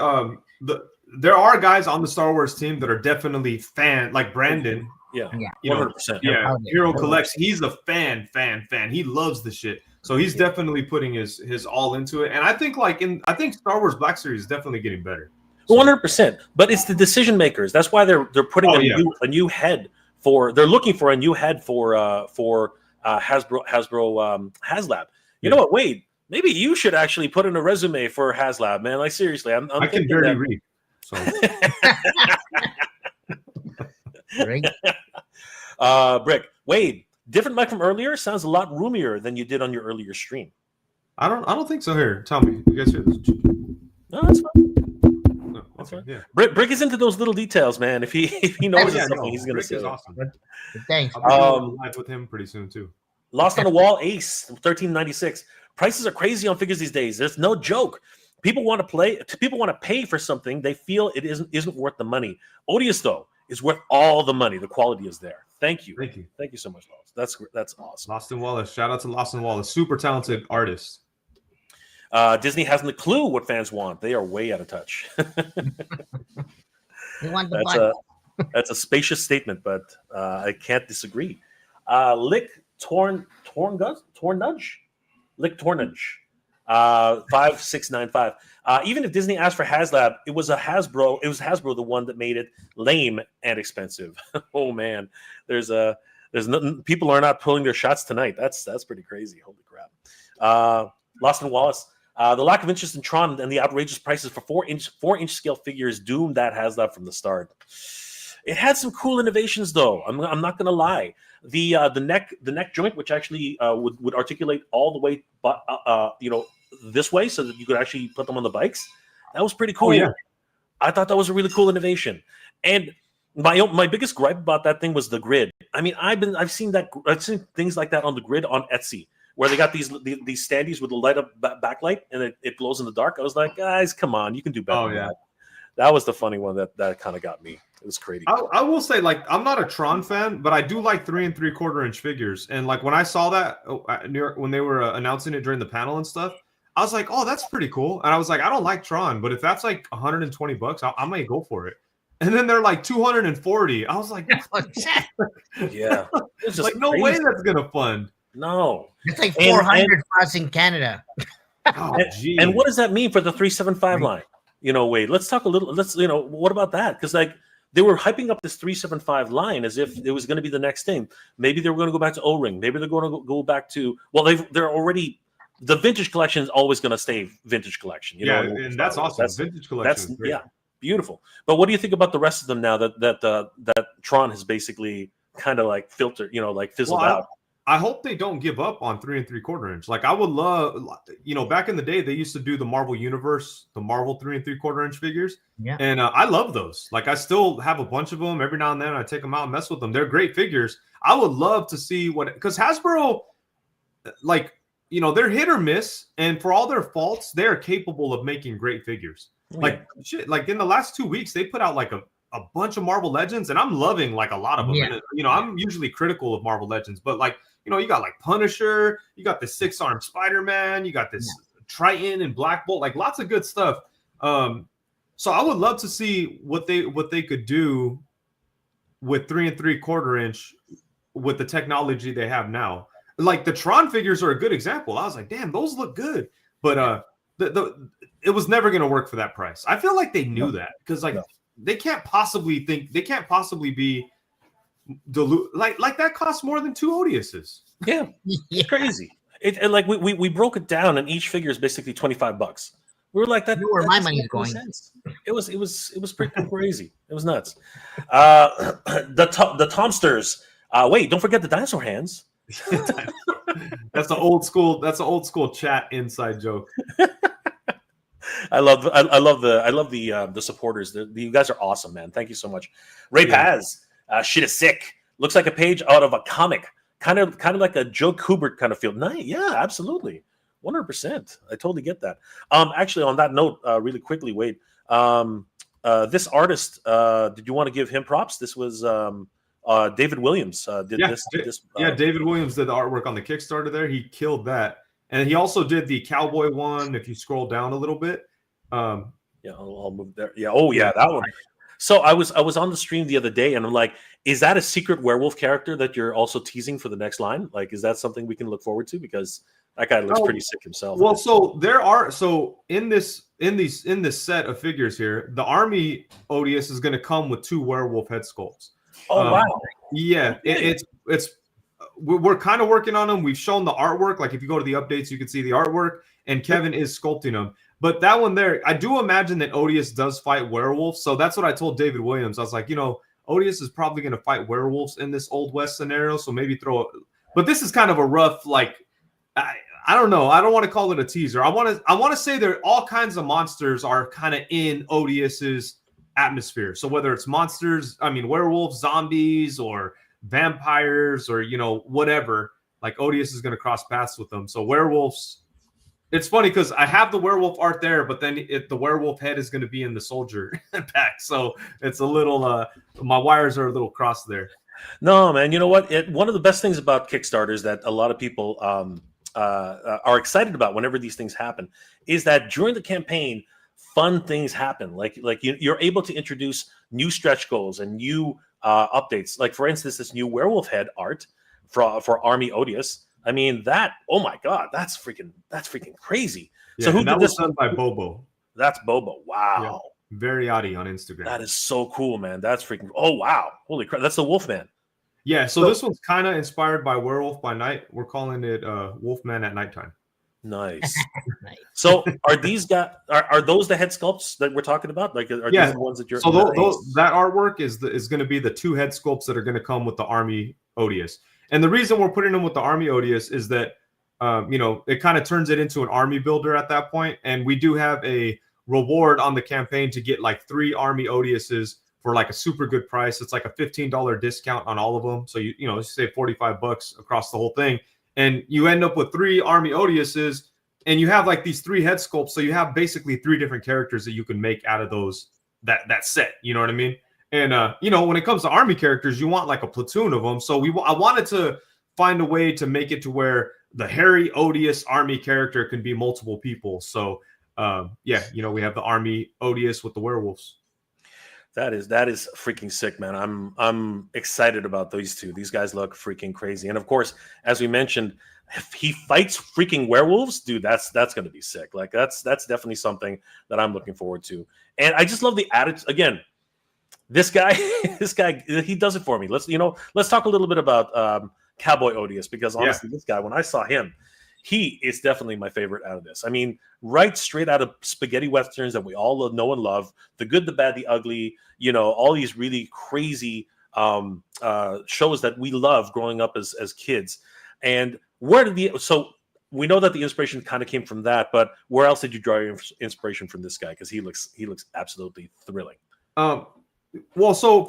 there are guys on the Star Wars team that are definitely fan, like Brandon. Yeah, 100%. Yeah, Hero Collects. He's a fan. He loves the shit. So he's definitely putting his all into it. And I think I think Star Wars Black Series is definitely getting better. 100%. But it's the decision makers. That's why they're putting a new head for. They're looking for a new head for Hasbro HasLab. You know what, Wade? Maybe you should actually put in a resume for HasLab, man. Like seriously, I can barely read. So. Brick, Wade, different mic from earlier. Sounds a lot roomier than you did on your earlier stream. I don't think so. Here, tell me. You guys hear this? No, that's fine. No, that's fine. Yeah. Brick is into those little details, man. If he knows something, he's gonna say it. Awesome. Thanks. I'll be live with him pretty soon too. Lost on the Wall Ace 1396. Prices are crazy on figures these days. There's no joke. People want to pay for something they feel it isn't worth the money. Odious though is worth all the money. The quality is there. Thank you. Thank you. Thank you so much, Wallace. That's awesome. Lawson Wallace. Shout out to Lawson Wallace. Super talented artist. Disney hasn't a clue what fans want. They are way out of touch. They want the button. That's a spacious statement, but I can't disagree. Lick Tornudge. 5695. Even if Disney asked for HasLab, it was Hasbro. It was Hasbro the one that made it lame and expensive. Oh man, there's nothing. People are not pulling their shots tonight. That's pretty crazy. Holy crap. Lost in Wallace. The lack of interest in Tron and the outrageous prices for 4-inch scale figures doomed that HasLab from the start. It had some cool innovations, though. I'm not going to lie. The neck joint, which actually would articulate all the way, but this way, so that you could actually put them on the bikes. That was pretty cool. Oh, yeah. I thought that was a really cool innovation. And my biggest gripe about that thing was the grid. I mean, I've seen things like that on the grid on Etsy, where they got these standees with a light up backlight and it glows in the dark. I was like, guys, come on, you can do better. Oh than yeah. That was the funny one that kind of got me. It was crazy. I will say, like, I'm not a Tron fan, but I do like 3 3/4-inch figures. And like when I saw that when they were announcing it during the panel and stuff, I was like, oh, that's pretty cool. And I was like, I don't like Tron, but if that's like $120, I might go for it. And then they're like 240. I was like, yeah, it's like no way that's gonna fund. No, it's like 400 for us in Canada. Oh, and what does that mean for the 375 line? Wade, let's talk a little. What about that? Because like they were hyping up this 375 line as if it was going to be the next thing. Maybe they were going to go back to O-ring. Maybe they're going to go back to they're already. The vintage collection is always going to stay vintage collection. And that's awesome. Vintage collection. That's beautiful. But what do you think about the rest of them now that Tron has basically kind of like filtered, fizzled out? I hope they don't give up on 3 3/4-inch. Like I would love, back in the day they used to do the Marvel Universe, the Marvel 3 3/4-inch figures. Yeah. And I love those. Like I still have a bunch of them. Every now and then I take them out and mess with them. They're great figures. I would love to see because Hasbro, they're hit or miss, and for all their faults, they are capable of making great figures. Like in the last 2 weeks, they put out like a bunch of Marvel Legends, and I'm loving like a lot of them. Yeah. And, I'm usually critical of Marvel Legends, but like, you got like Punisher, you got the 6-armed Spider-Man, you got this Triton and Black Bolt, like lots of good stuff. So I would love to see what they could do with 3 3/4-inch with the technology they have now. Like the Tron figures are a good example. I was like, damn, those look good, but it was never going to work for that price. I feel like they knew that because they can't possibly be like that costs more than 2 Odiouses. Yeah, it's crazy. And like we broke it down, and each figure is basically $25. We were like, that. Where my money's going. It was pretty crazy. It was nuts. The Tomsters. Wait, don't forget the dinosaur hands. That's the old school chat inside joke. I love the supporters. You guys are awesome, man. Thank you so much. Ray Paz, shit is sick. Looks like a page out of a comic, kind of like a Joe Kubert kind of feel. Nice, yeah, absolutely, 100%. I totally get that. Actually, on that note, really quickly, Wade, this artist, did you want to give him props? This was David Williams. David Williams did the artwork on the Kickstarter. There, he killed that. And he also did the Cowboy one. If you scroll down a little bit, I'll move there. Yeah, that one. So I was on the stream the other day, and I'm like, is that a secret werewolf character that you're also teasing for the next line? Like, is that something we can look forward to? Because that guy looks pretty sick himself. Well, in this set of figures here, the Army Odious is going to come with 2 werewolf head sculpts. Oh wow! Yeah, we're kind of working on them. We've shown the artwork. Like if you go to the updates, you can see the artwork, and Kevin is sculpting them. But that one there, I do imagine that Odious does fight werewolves. So that's what I told David Williams. I was like, Odious is probably going to fight werewolves in this Old West scenario. So maybe but this is kind of a rough, like, I don't know. I don't want to call it a teaser. I want to say there all kinds of monsters are kind of in Odious's atmosphere. So whether it's werewolves, zombies, or vampires, or whatever, like Odious is going to cross paths with them. So werewolves, It's funny because I have the werewolf art there, but then the werewolf head is going to be in the soldier pack, so it's a little. My wires are a little crossed there. No, man. You know what? One of the best things about Kickstarter is that a lot of people are excited about whenever these things happen is that during the campaign, fun things happen. Like you're able to introduce new stretch goals and new updates. Like for instance, this new werewolf head art for Army Odious. I mean that. Oh my God, that's freaking crazy. Yeah, so who that did was this? done by Bobo. That's Bobo. Wow. Yeah. Variotti on Instagram. That is so cool, man. That's freaking. Oh wow, holy crap! That's the Wolfman. Yeah, so this one's kind of inspired by Werewolf by Night. We're calling it Wolfman at Nighttime. Nice. So are these guys? Are those the head sculpts that we're talking about? Like, are these the ones that you're? So that artwork is going to be the 2 head sculpts that are going to come with the Army Odious. And the reason we're putting them with the Army Odious is that it kind of turns it into an army builder at that point, and we do have a reward on the campaign to get like 3 Army Odiouses for like a super good price. It's like a $15 discount on all of them. So you save $45 across the whole thing. And you end up with 3 Army Odiouses, and you have like these 3 head sculpts. So you have basically 3 different characters that you can make out of that set. You know what I mean? And when it comes to army characters, you want like a platoon of them. So I wanted to find a way to make it to where the hairy Odious army character can be multiple people. So we have the Army Odious with the werewolves. That is freaking sick, man. I'm excited about these 2. These guys look freaking crazy. And of course, as we mentioned, if he fights freaking werewolves, dude, that's going to be sick. Like that's definitely something that I'm looking forward to. And I just love the attitude. Again, this guy, he does it for me. Let's talk a little bit about Cowboy Odious, because honestly, this guy, when I saw him, he is definitely my favorite out of this. I mean, right straight out of spaghetti westerns that we all know and love, The Good, the Bad, the Ugly, all these really crazy shows that we love growing up as kids. And so we know that the inspiration kind of came from that, but where else did you draw your inspiration from this guy? Because he looks absolutely thrilling. Well, so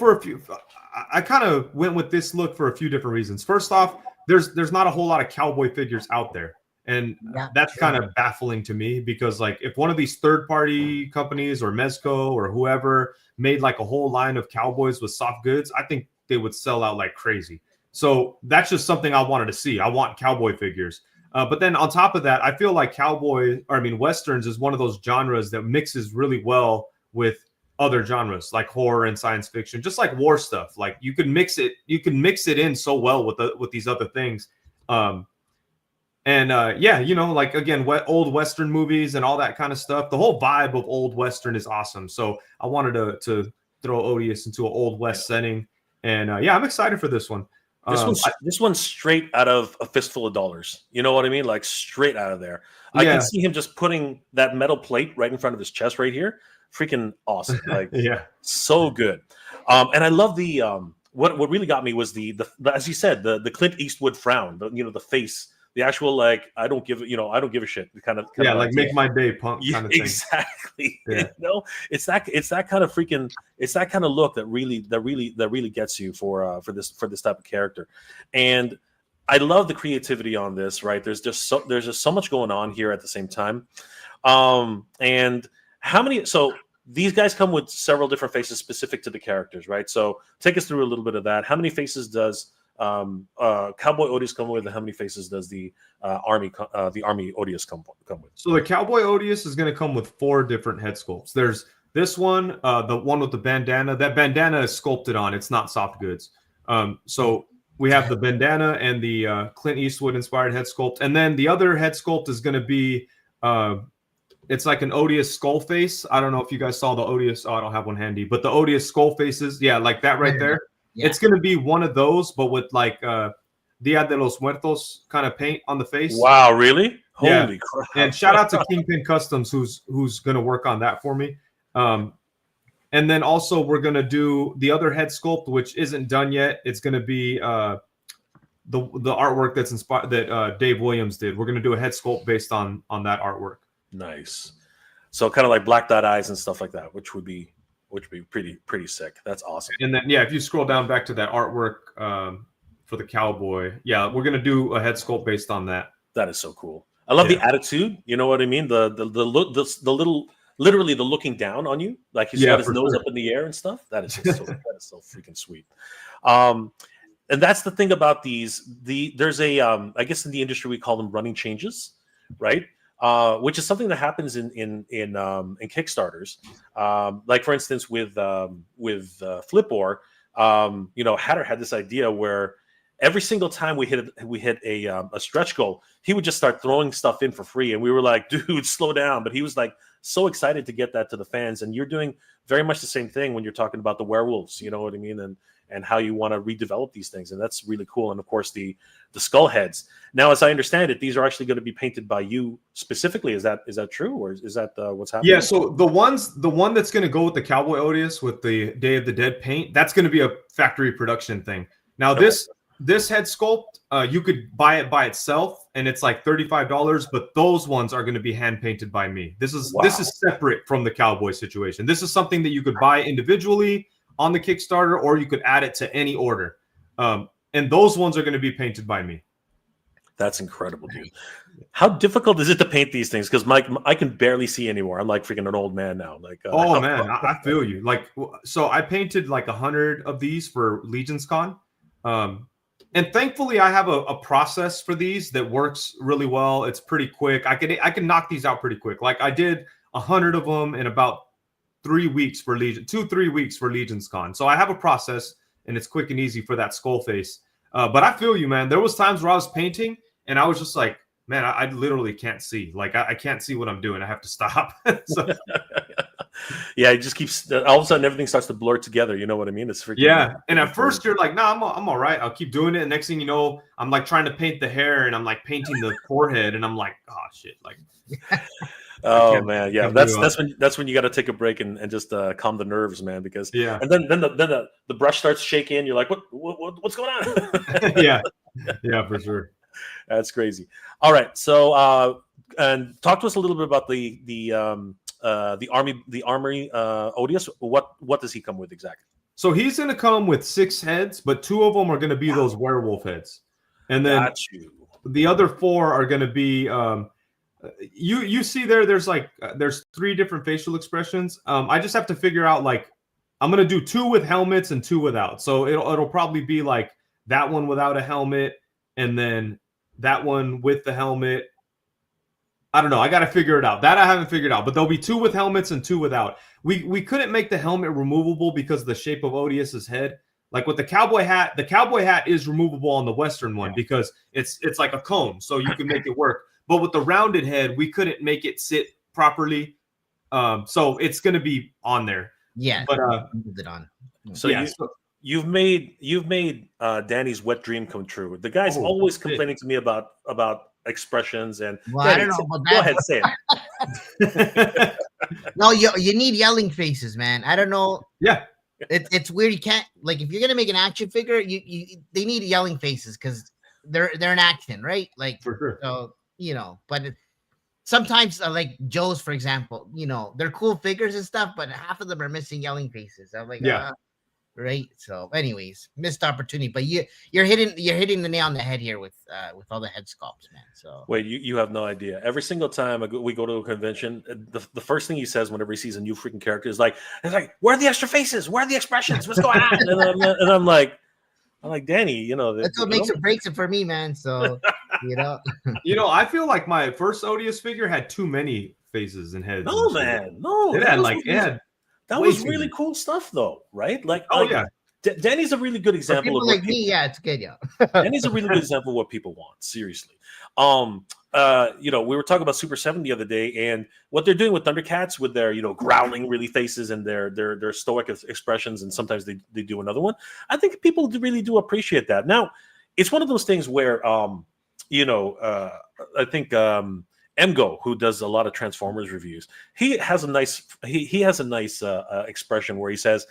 I kind of went with this look for a few different reasons. First off, there's not a whole lot of cowboy figures out there. And that's kind of baffling to me, because like if one of these third-party companies or Mezco or whoever made like a whole line of cowboys with soft goods, I think they would sell out like crazy. So that's just something I wanted to see. I want cowboy figures. But then on top of that, I feel like Westerns is one of those genres that mixes really well with other genres like horror and science fiction, just like war stuff. Like you can mix it in so well with these other things. Like again, old Western movies and all that kind of stuff. The whole vibe of old Western is awesome. So I wanted to throw Odious into an old West setting, and I'm excited for this one. This one's straight out of A Fistful of Dollars. You know what I mean? Like straight out of there. I can see him just putting that metal plate right in front of his chest right here. Freaking awesome. Like so good. And I love the what really got me was the as you said, the Clint Eastwood frown, the face, the actual like I don't give a shit kind of like make my day punk kind of thing. Exactly. It's that kind of freaking, it's that kind of look that really gets you for this type of character. And I love the creativity on this, right? There's just so much going on here at the same time. And so these guys come with several different faces specific to the characters, right? So take us through a little bit of that. How many faces does Cowboy Odious come with, and how many faces does the Army Odious come with? So the Cowboy Odious is going to come with 4 different head sculpts. There's this one, the one with the bandana. That bandana is sculpted on. It's not soft goods. So we have the bandana and the Clint Eastwood inspired head sculpt, and then the other head sculpt is going to be it's like an Odious skull face. I don't know if you guys saw the Odious. Oh, I don't have one handy, but the Odious skull faces, like that right there. Yeah. It's going to be one of those, but with like Dia de los Muertos kind of paint on the face. Wow, really? Holy crap. And shout out to Kingpin Customs, who's going to work on that for me. And then also we're going to do the other head sculpt, which isn't done yet. It's going to be the artwork that's inspired that Dave Williams did. We're going to do a head sculpt based on that artwork. Nice. So kind of like black dot eyes and stuff like that, which would be pretty sick. That's awesome. And then if you scroll down back to that artwork for the cowboy, we're gonna do a head sculpt based on that. That is so cool. I love the attitude. You know what I mean? The look, the little, literally the looking down on you, like he's got his nose up in the air and stuff. That is just that is so freaking sweet. And that's the thing about these. There's a I guess in the industry we call them running changes, right? Which is something that happens in Kickstarters. Like for instance with Flipboard, Hatter had this idea where every single time we hit a stretch goal, he would just start throwing stuff in for free, and we were like, dude, slow down. But he was like so excited to get that to the fans, and you're doing very much the same thing when you're talking about the werewolves. You know what I mean? And how you want to redevelop these things, and that's really cool. And of course, the skull heads. Now, as I understand it, these are actually going to be painted by you specifically. Is that true, or is that what's happening? Yeah. So the one that's going to go with the Cowboy Odious with the Day of the Dead paint, that's going to be a factory production thing. Now, this head sculpt, you could buy it by itself, and it's like $35. But those ones are going to be hand painted by me. This is separate from the Cowboy situation. This is something that you could buy individually on the Kickstarter, or you could add it to any order. And those ones are going to be painted by me. That's incredible, dude. How difficult is it to paint these things? Because Mike, I can barely see anymore. I'm like freaking an old man now. Like, oh man, I feel you. Like, so I painted like 100 of these for Legion's Con. And thankfully I have a process for these that works really well. It's pretty quick. I can knock these out pretty quick. Like I did 100 of them in about 3 weeks for Legion, 2-3 weeks for Legion's Con. So I have a process, and it's quick and easy for that skull face. But I feel you, man. There was times where I was painting and I was just like, man, I literally can't see. Like I can't see what I'm doing. I have to stop. Yeah, it just keeps all of a sudden everything starts to blur together. You know what I mean? It's freaking and at first you're like, nah, I'm all right. I'll keep doing it. And next thing you know, I'm like trying to paint the hair, and I'm like painting the forehead, and I'm like, oh shit, like. Oh man, yeah, that's when you got to take a break and just calm the nerves, man. Because and then the brush starts shaking. You're like, what's going on? yeah, for sure. That's crazy. All right, so and talk to us a little bit about the armory Odious. What does he come with exactly? So he's going to come with 6 heads, but 2 of them are going to be those werewolf heads, and then the other 4 are going to be. You see there's 3 different facial expressions. I just have to figure out, like, I'm gonna do 2 with helmets and 2 without. So it'll probably be like that one without a helmet, and then that one with the helmet. I don't know. I got to figure it out. That I haven't figured out. But there'll be 2 with helmets and 2 without. We couldn't make the helmet removable because of the shape of Odious's head. Like with the cowboy hat is removable on the Western one because it's like a cone, so you can make it work. But with the rounded head, we couldn't make it sit properly. So it's going to be on there. Yeah. But moved it on. So you've made Danny's wet dream come true. The guy's always complaining to me about expressions and Danny, I don't know about that. Go ahead, say it. No, you need yelling faces, man. I don't know. Yeah. It's weird. You can't, like, if you're gonna make an action figure, they need yelling faces because they're an action, right? Like, for sure. So but sometimes like Joe's, for example, they're cool figures and stuff, but half of them are missing yelling faces. I'm like, right. So, anyways, missed opportunity. But you're hitting the nail on the head here with all the head sculpts, man. So wait, you have no idea. Every single time we go to a convention, the first thing he says whenever he sees a new freaking character is like, where are the extra faces? Where are the expressions? What's going on? and I'm like, Danny, that's what makes it breaks it for me, man. So I feel like my first Odious figure had too many faces and heads. No, man, no, that was really cool stuff, though, right? Danny's a really good example of like me. Yeah, it's good, yeah. Danny's a really good example of what people want. Seriously, we were talking about Super 7 the other day, and what they're doing with Thundercats with their growling really faces and their stoic expressions, and sometimes they do another one. I think people really do appreciate that. Now, it's one of those things where I think Emgo, who does a lot of Transformers reviews, he has a nice expression where he says,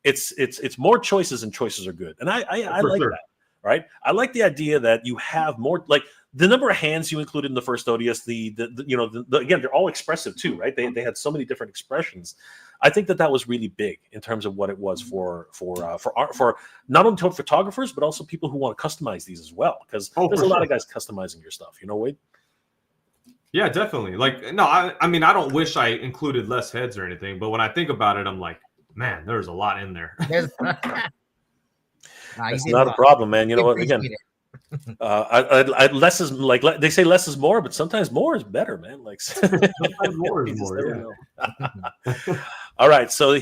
it's more choices and choices are good, and I like that, right? I like the idea that you have more, like the number of hands you included in the first Odious. Again, they're all expressive too, right? They had so many different expressions. I think that was really big in terms of what it was for not only photographers but also people who want to customize these as well, because there's a lot of guys customizing your stuff, Wade. Yeah, definitely. Like, no, I mean, I don't wish I included less heads or anything, but when I think about it, I'm like, man, there's a lot in there. There's- Nah, you That's did not a well. problem, man. You We know what? Again, appreciate it. less is like they say less is more, but sometimes more is better, man. Like Sometimes more you is just more. never Yeah. know. All right, so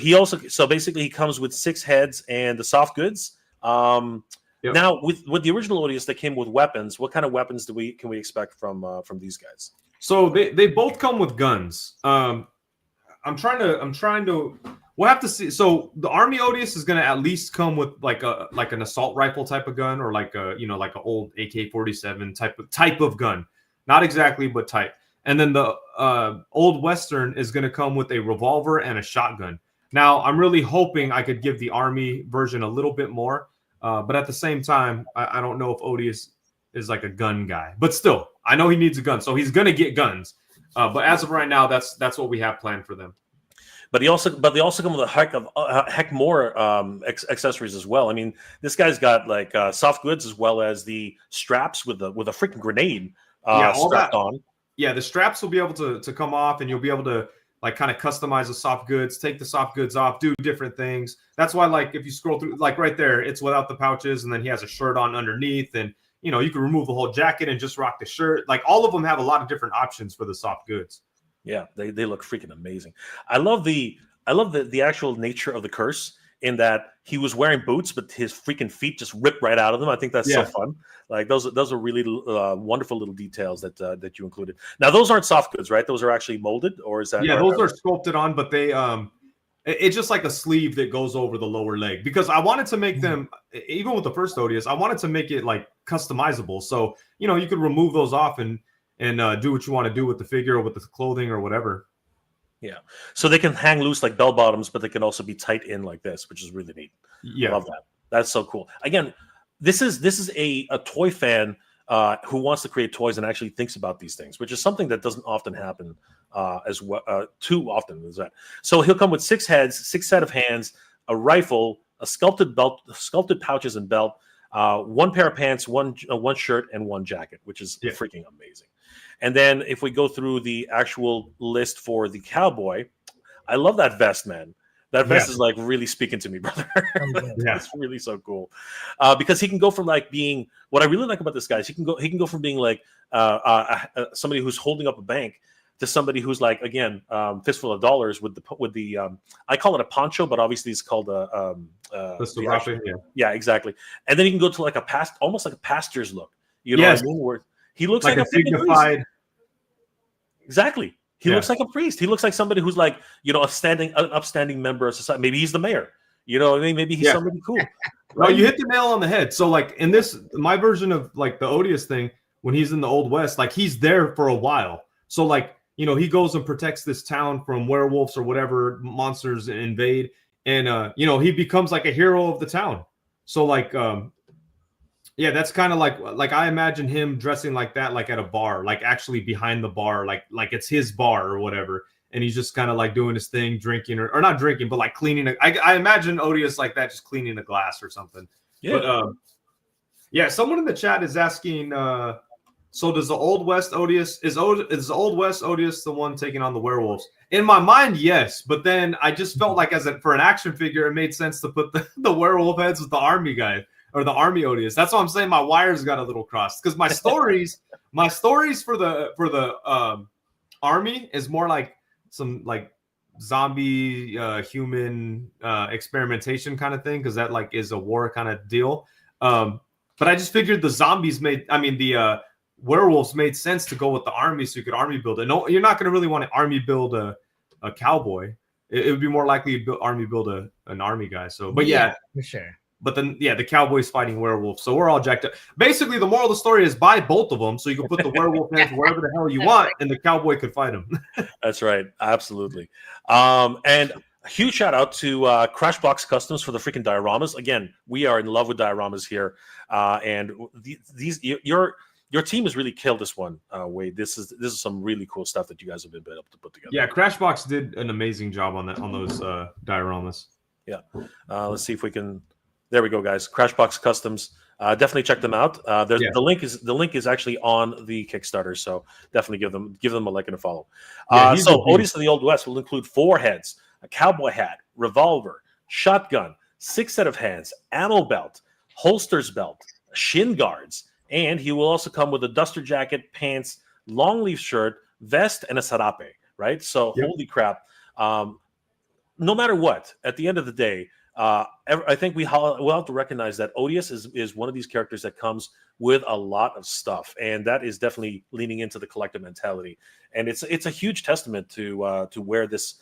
basically he comes with 6 heads and the soft goods. Yep. Now with the original Odious that came with weapons, what kind of weapons can we expect from these guys? So they both come with guns. I'm trying to. We'll have to see. So the Army Odious is going to at least come with like an assault rifle type of gun, or like a like an old AK-47 type of gun. Not exactly, but type. And then the old Western is going to come with a revolver and a shotgun. Now I'm really hoping I could give the Army version a little bit more, but at the same time, I don't know if Odious is like a gun guy. But still, I know he needs a gun, so he's going to get guns. But as of right now, that's what we have planned for them. But they also come with a heck more accessories as well. I mean, this guy's got like soft goods as well as the straps with a freaking grenade strapped on. Yeah, the straps will be able to come off, and you'll be able to like kind of customize the soft goods, take the soft goods off, do different things. That's why, like, if you scroll through, like right there, it's without the pouches, and then he has a shirt on underneath, and you can remove the whole jacket and just rock the shirt. Like, all of them have a lot of different options for the soft goods. Yeah, they look freaking amazing. I love the actual nature of the curse in that he was wearing boots, but his freaking feet just ripped right out of them. I think that's so fun. Like those are really wonderful little details that you included. Now those aren't soft goods, right? Those are actually molded, or is that? Yeah, those are sculpted on, but they it's just like a sleeve that goes over the lower leg, because I wanted to make them, even with the first Odious, I wanted to make it like customizable. So you could remove those off and do what you want to do with the figure or with the clothing or whatever. Yeah, so they can hang loose like bell bottoms, but they can also be tight in like this, which is really neat. Yeah, I love that. That's so cool. Again, this is a toy fan who wants to create toys and actually thinks about these things, which is something that doesn't often happen as well. Too often is that. So he'll come with 6 heads, 6 set of hands, a rifle, a sculpted belt, sculpted pouches and belt, 1 pair of pants, one shirt, and 1 jacket, which is freaking amazing. And then if we go through the actual list for the cowboy, I love that vest, man. That vest is like really speaking to me, brother. That's really so cool. Because he can go from like being, what I really like about this guy is he can go from being like somebody who's holding up a bank to somebody who's like, again, fistful of dollars with the I call it a poncho, but obviously it's called a yeah, exactly. And then he can go to like almost like a pastor's look. You know what I mean? Where he looks like a dignified. Exactly. He looks like a priest. He looks like somebody who's like, an upstanding member of society. Maybe he's the mayor. You know what I mean? Maybe he's somebody cool. Right? Well, you hit the nail on the head. So like in my version of like the Odious thing, when he's in the Old West, like he's there for a while. So like, he goes and protects this town from werewolves or whatever monsters invade. And, he becomes like a hero of the town. So like, yeah, that's kind of like I imagine him dressing like that, like at a bar, like actually behind the bar, like it's his bar or whatever, and he's just kind of like doing his thing, drinking or not drinking, but like cleaning. I imagine Odious like that, just cleaning a glass or something. Yeah. But someone in the chat is asking. So does the Old West Odious is the Old West Odious the one taking on the werewolves? In my mind, yes, but then I just felt like for an action figure, it made sense to put the werewolf heads with the army guy. Or the Army Odious. That's why I'm saying my wires got a little crossed, because my stories for the Army is more like some like zombie human experimentation kind of thing, because that like is a war kind of deal. But I just figured the werewolves made sense to go with the army, so you could army build it. No, you're not going to really want to army build a cowboy. It would be more likely to army build an army guy. So, but yeah, for sure. But then, the cowboy's fighting werewolves, so we're all jacked up. Basically, the moral of the story is buy both of them, so you can put the werewolf hands wherever the hell you want, and the cowboy could fight them. That's right, absolutely. And a huge shout out to Crashbox Customs for the freaking dioramas. Again, we are in love with dioramas here, and your team has really killed this one, Wade. This is some really cool stuff that you guys have been able to put together. Yeah, Crashbox did an amazing job on those dioramas. Yeah, let's see if we can. There we go, guys. Crashbox Customs. definitely check them out. Yeah. The link is actually on the Kickstarter, so definitely give them a like and a follow. Yeah, he's So a beast. Odious of the Old West will include 4 heads, a cowboy hat, revolver, shotgun, 6 set of hands, ammo belt, holsters belt, shin guards, and he will also come with a duster jacket, pants, long sleeve shirt, vest, and a sarape. Right? So Yep. holy crap! No matter what, at the end of the day, I think we'll have to recognize that Odious is one of these characters that comes with a lot of stuff, and that is definitely leaning into the collective mentality. And it's a huge testament to where this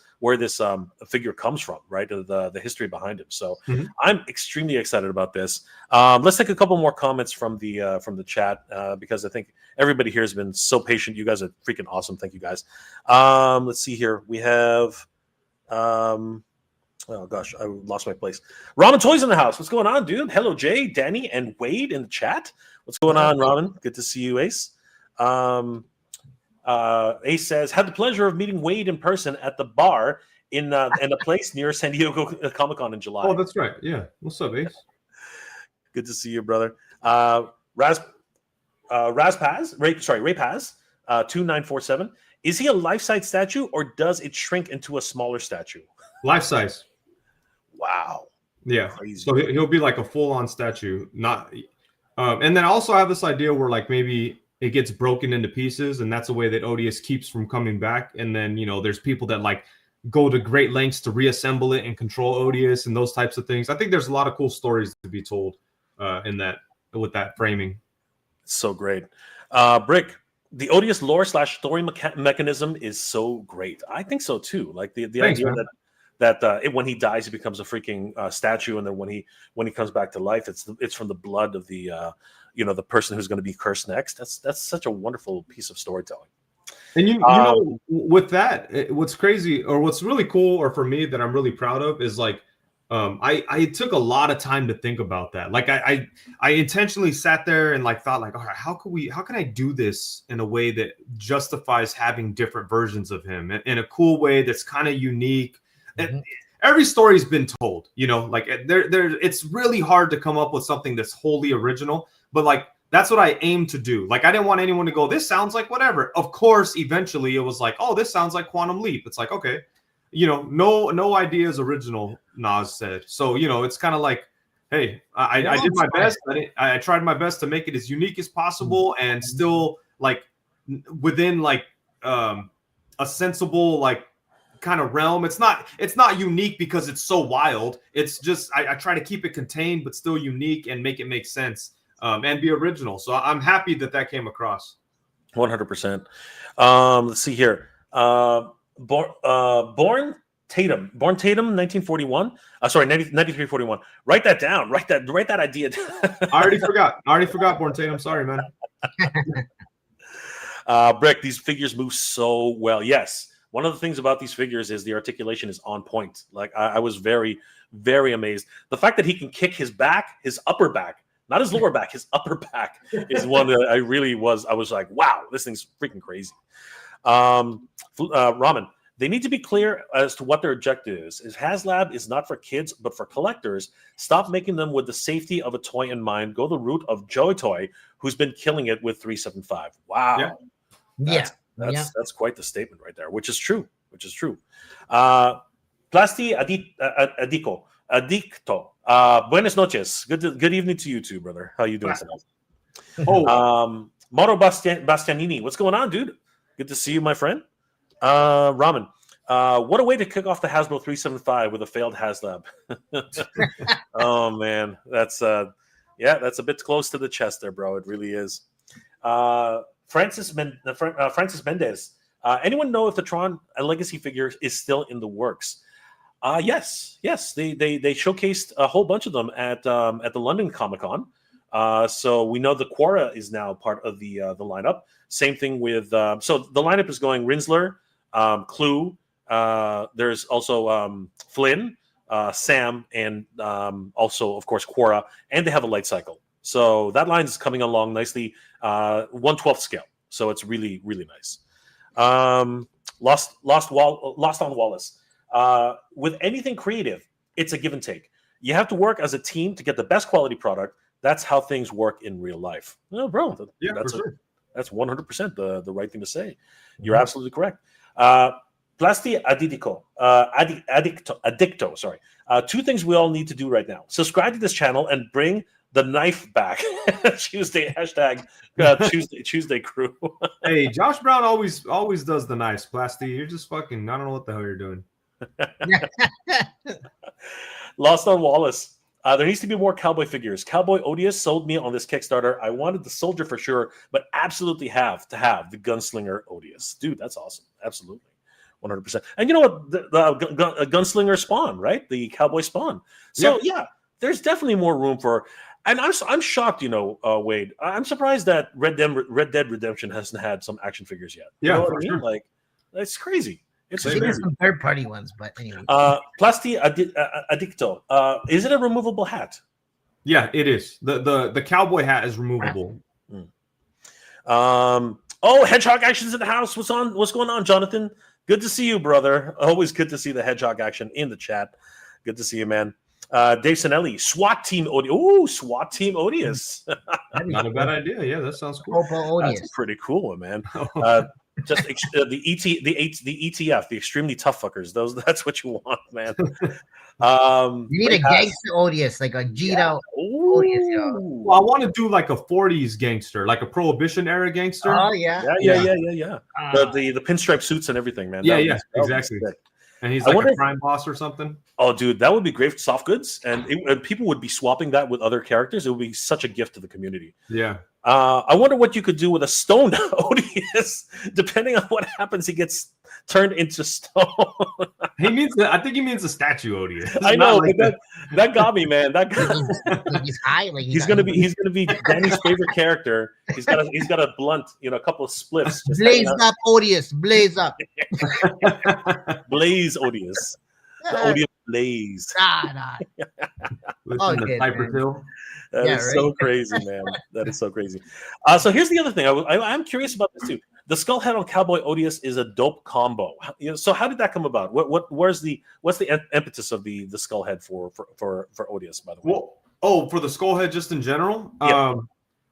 figure comes from, right? The history behind him. So I'm extremely excited about this. Let's take a couple more comments from the chat because I think everybody here has been so patient. You guys are freaking awesome. Thank you guys. Let's see here. We have. Oh gosh, I lost my place. Ramen Toys in the house. What's going on, dude? Hello, Jay, Danny, and Wade in the chat. What's going on, Ramen? Good to see you, Ace. Ace says, had the pleasure of meeting Wade in person at the bar in a place near San Diego Comic-Con in July. Oh, that's right. Yeah. What's up, Ace? Good to see you, brother. Ray Paz, 2947. Is he a life-size statue or does it shrink into a smaller statue? Life size. Wow. Yeah. Crazy. So he'll be like a full-on statue. Not. And then I also have this idea where like maybe it gets broken into pieces, and that's a way that Odious keeps from coming back. And then there's people that like go to great lengths to reassemble it and control Odious and those types of things. I think there's a lot of cool stories to be told in that with that framing. So great. Brick, the Odious lore / story mechanism is so great. I think so too. Like the Thanks, idea man. that when he dies, he becomes a freaking statue, and then when he comes back to life, it's from the blood of the the person who's going to be cursed next. That's such a wonderful piece of storytelling. And you know, with that, what's crazy or what's really cool, or for me that I'm really proud of, is like I took a lot of time to think about that. Like I intentionally sat there and like thought like, all right, how can I do this in a way that justifies having different versions of him in a cool way that's kind of unique. And every story's been told, like it's really hard to come up with something that's wholly original, but like that's what I aim to do. Like I didn't want anyone to go, this sounds like whatever. Of course, eventually it was like, oh, this sounds like Quantum Leap. It's like, okay, no idea is original, Nas said. So, it's kind of like, hey, I did my best. I tried my best to make it as unique as possible and still like within like a sensible like kind of realm. It's not unique because it's so wild. It's just I try to keep it contained but still unique and make it make sense and be original. So I'm happy that came across. 100%. Let's see here. Born Tatum, 1941. Sorry, 9341. Write that down. Write that idea down. I already forgot Born Tatum. Sorry, man. Brick, these figures move so well. Yes. One of the things about these figures is the articulation is on point. Like I was very, very amazed. The fact that he can kick his upper back, not his lower back, his upper back is one that I was like, wow, this thing's freaking crazy. Ramen, they need to be clear as to what their objective is. HasLab is not for kids, but for collectors. Stop making them with the safety of a toy in mind. Go the route of Joy Toy, who's been killing it with 375. Wow. Yeah. That's quite the statement right there, which is true. Plasti Adicto. Buenas noches. Good evening to you too, brother. How you doing tonight? Mauro Bastianini. What's going on, dude? Good to see you, my friend. Ramen. What a way to kick off the Hasbro 375 with a failed HasLab. Oh man, that's a bit close to the chest there, bro. It really is. Francis Mendez. Anyone know if the Tron Legacy figure is still in the works? Yes. They showcased a whole bunch of them at the London Comic-Con. So we know the Quora is now part of the lineup. Same thing with so the lineup is going Rinsler, Clue. There's also Flynn, Sam, and also of course Quora, and they have a light cycle. So that line is coming along nicely. 1/12 scale, so it's really really nice. Lost on Wallace. With anything creative, it's a give and take. You have to work as a team to get the best quality product. That's how things work in real life. No, bro. Yeah, that's for sure. That's 100% the right thing to say. You're absolutely correct. Plasti Addicto, sorry. Two things we all need to do right now. Subscribe to this channel and bring the knife back. Tuesday, hashtag Tuesday crew. Hey, Josh Brown always does the knives, Plasti. You're just fucking, I don't know what the hell you're doing. Lost on Wallace. There needs to be more cowboy figures. Cowboy Odious sold me on this Kickstarter. I wanted the soldier for sure, but absolutely have to have the gunslinger Odious. Dude, that's awesome. Absolutely. 100%. And you know what? The gunslinger spawn, right? The cowboy spawn. So, yeah, there's definitely more room for... And I'm shocked, Wade. I'm surprised that Red Dead Redemption hasn't had some action figures yet. Yeah, you know what I for mean? sure. Like, it's crazy. It's Maybe crazy. some third-party ones, but anyway. Plasti Addicto. Is it a removable hat? Yeah, it is. The cowboy hat is removable. Hedgehog Action's in the house. What's going on, Jonathan? Good to see you, brother. Always good to see the Hedgehog Action in the chat. Good to see you, man. Dave Sinelli, SWAT Team Odious. Ooh, SWAT Team Odious. Not a bad idea. Yeah, that sounds cool. That's a pretty cool one, man. Just the ETF, the extremely tough fuckers. That's what you want, man. You need a gangster Odious, like a G'd out Odious. Well, I want to do like a 40s gangster, like a Prohibition era gangster. Oh yeah. The pinstripe suits and everything, man. Yeah, exactly. And he's like a crime boss or something. Oh, dude, that would be great for soft goods, and people would be swapping that with other characters. It would be such a gift to the community. Yeah. I wonder what you could do with a stone Odious. Depending on what happens, he gets turned into stone. I think he means a statue Odious. I know, like but that got me, man. That got he's high. Like he's gonna be Danny's favorite character. He's got a blunt, a couple of spliffs. Blaze up, Odious. Blaze up. Blaze Odious. Odious Blaze. The Cypress Hill. That is so crazy, man. That is so crazy. So here's the other thing. I'm curious about this too. The skull head on Cowboy Odious is a dope combo. So how did that come about? What's the impetus of the skull head for Odious, by the way? Well, for the skull head just in general? Yeah.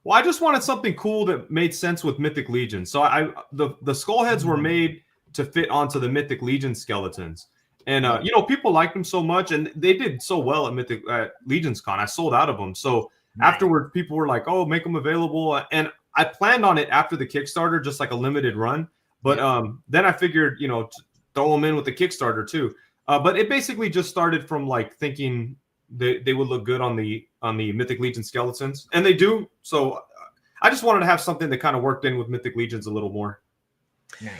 Well, I just wanted something cool that made sense with Mythic Legion. So the skull heads were made to fit onto the Mythic Legion skeletons. And people liked them so much, and they did so well at Legion's Con. I sold out of them. So afterward, people were like, "Oh, make them available." And I planned on it after the Kickstarter, just like a limited run. But then I figured, throw them in with the Kickstarter too. But it basically just started from like thinking they would look good on the Mythic Legion skeletons, and they do. So I just wanted to have something that kind of worked in with Mythic Legions a little more. Nice.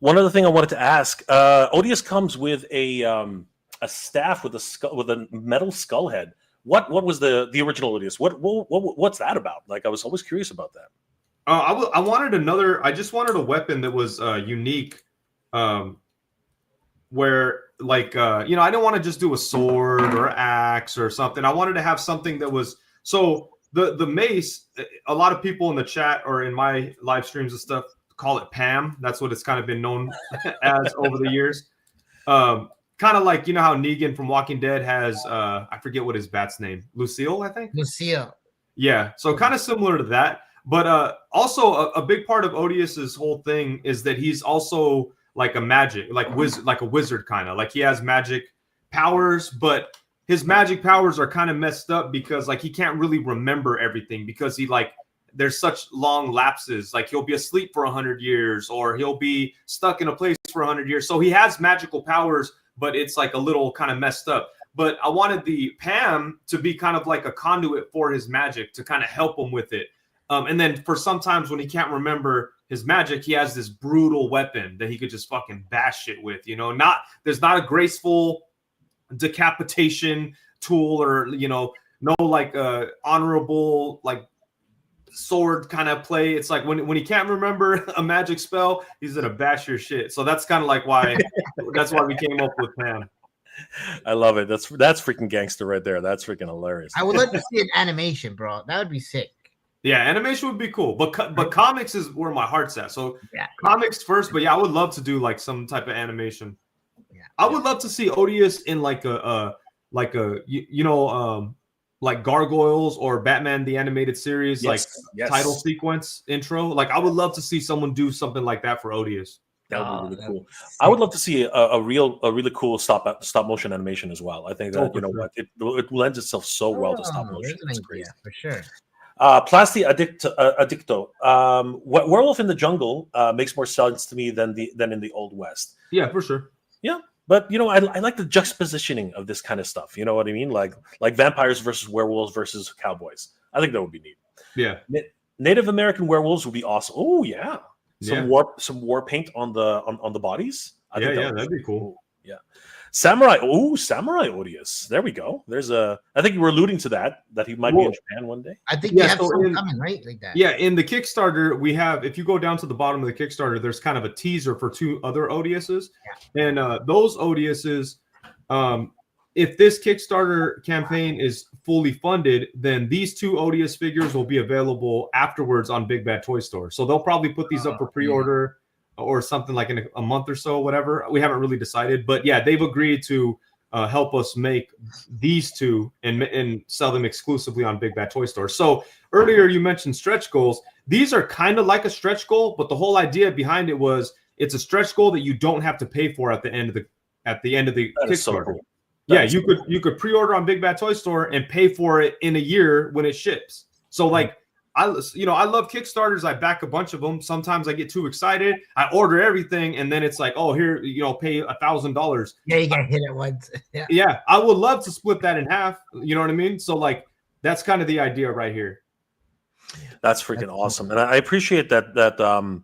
One other thing I wanted to ask: Odious comes with a staff with a metal skull head. What was the original Odious? What's that about? Like, I was always curious about that. I wanted I just wanted a weapon that was unique, where like I didn't want to just do a sword or axe or something. I wanted to have something that was so the mace. A lot of people in the chat or in my live streams and stuff call it Pam. That's what it's kind of been known as over the years. Kind of like how Negan from Walking Dead has I forget what his bat's name, Lucille, I think. Lucille. Yeah, so kind of similar to that. But also a big part of Odious's whole thing is that he's also like a wizard kind of. Like he has magic powers, but his magic powers are kind of messed up because like he can't really remember everything because there's such long lapses. Like he'll be asleep for 100 years or he'll be stuck in a place for 100 years. So he has magical powers, but it's like a little kind of messed up. But I wanted the Pam to be kind of like a conduit for his magic to kind of help him with it. And then for sometimes when he can't remember his magic, he has this brutal weapon that he could just fucking bash shit with, there's not a graceful decapitation tool or, no like honorable like sword kind of play. It's like when he can't remember a magic spell, he's gonna bash your shit. So that's kind of like why that's why we came up with Pam. I love it. That's freaking gangster right there. That's freaking hilarious. I would love to see an animation, bro. That would be sick. Yeah, animation would be cool, but comics is where my heart's at. So comics first, but yeah, I would love to do like some type of animation. Yeah, I would love to see Odious in like a like gargoyles or Batman the Animated Series, like title sequence intro. Like I would love to see someone do something like that for Odious. That would be really cool. I would love to see a really cool stop motion animation as well. I think that what it lends itself so well to stop motion. It's crazy for sure. Plasti Addicto. Werewolf in the Jungle makes more sense to me than in the Old West. Yeah, for sure. Yeah, but I like the juxtapositioning of this kind of stuff. You know what I mean? Like vampires versus werewolves versus cowboys. I think that would be neat. Yeah. Native American werewolves would be awesome. Oh yeah. Some war paint on the bodies. I think that'd be cool. Yeah. Samurai Odious. There we go. I think you were alluding to that he might be in Japan one day. I think you have something coming, right? Like that. Yeah, in the Kickstarter, we have, if you go down to the bottom of the Kickstarter, there's kind of a teaser for 2 other Odiouses. Yeah. And those Odiouses, if this Kickstarter campaign is fully funded, then these 2 Odious figures will be available afterwards on Big Bad Toy Store. So they'll probably put these up for pre-order or something like in a month or so, whatever. We haven't really decided, but yeah, they've agreed to help us make these 2 and sell them exclusively on Big Bad Toy Store. So earlier you mentioned stretch goals. These are kind of like a stretch goal, but the whole idea behind it was it's a stretch goal that you don't have to pay for at the end of the Kickstarter. So cool. Yeah, you could pre-order on Big Bad Toy Store and pay for it in a year when it ships. So like I love Kickstarters. I back a bunch of them. Sometimes I get too excited. I order everything and then it's like, oh, here, pay $1,000. Yeah, you got hit at once. Yeah, I would love to split that in half. You know what I mean? So like that's kind of the idea right here. That's freaking awesome, and I appreciate that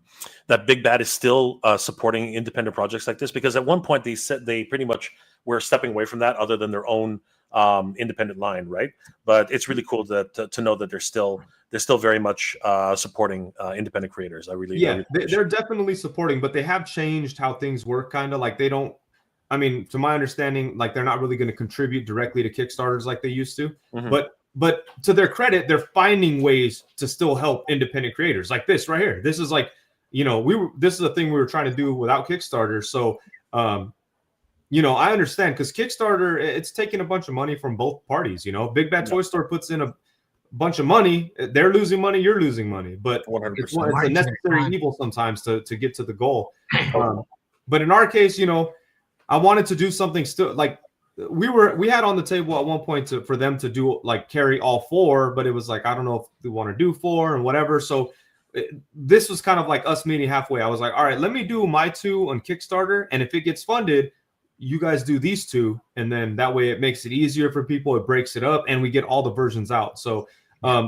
Big Bad is still supporting independent projects like this, because at one point they said they pretty much were stepping away from that, other than their own independent line, right? But it's really cool to know that they're still very much supporting independent creators. I really they're definitely supporting, but they have changed how things work, kind of like they don't. I mean, to my understanding, like they're not really going to contribute directly to Kickstarters like they used to, But to their credit, they're finding ways to still help independent creators like this right here. This is like, this is a thing we were trying to do without Kickstarter. So, I understand, because Kickstarter, it's taking a bunch of money from both parties. Big Bad Toy Store puts in a bunch of money. They're losing money. You're losing money. But it's a necessary evil sometimes to get to the goal. But in our case, I wanted to do something still like, we had on the table at one point for them to do like carry all 4, but it was like, I don't know if we want to do 4 and whatever. So this was kind of like us meeting halfway. I was like, all right, let me do my 2 on Kickstarter. And if it gets funded, you guys do these 2. And then that way it makes it easier for people. It breaks it up and we get all the versions out. So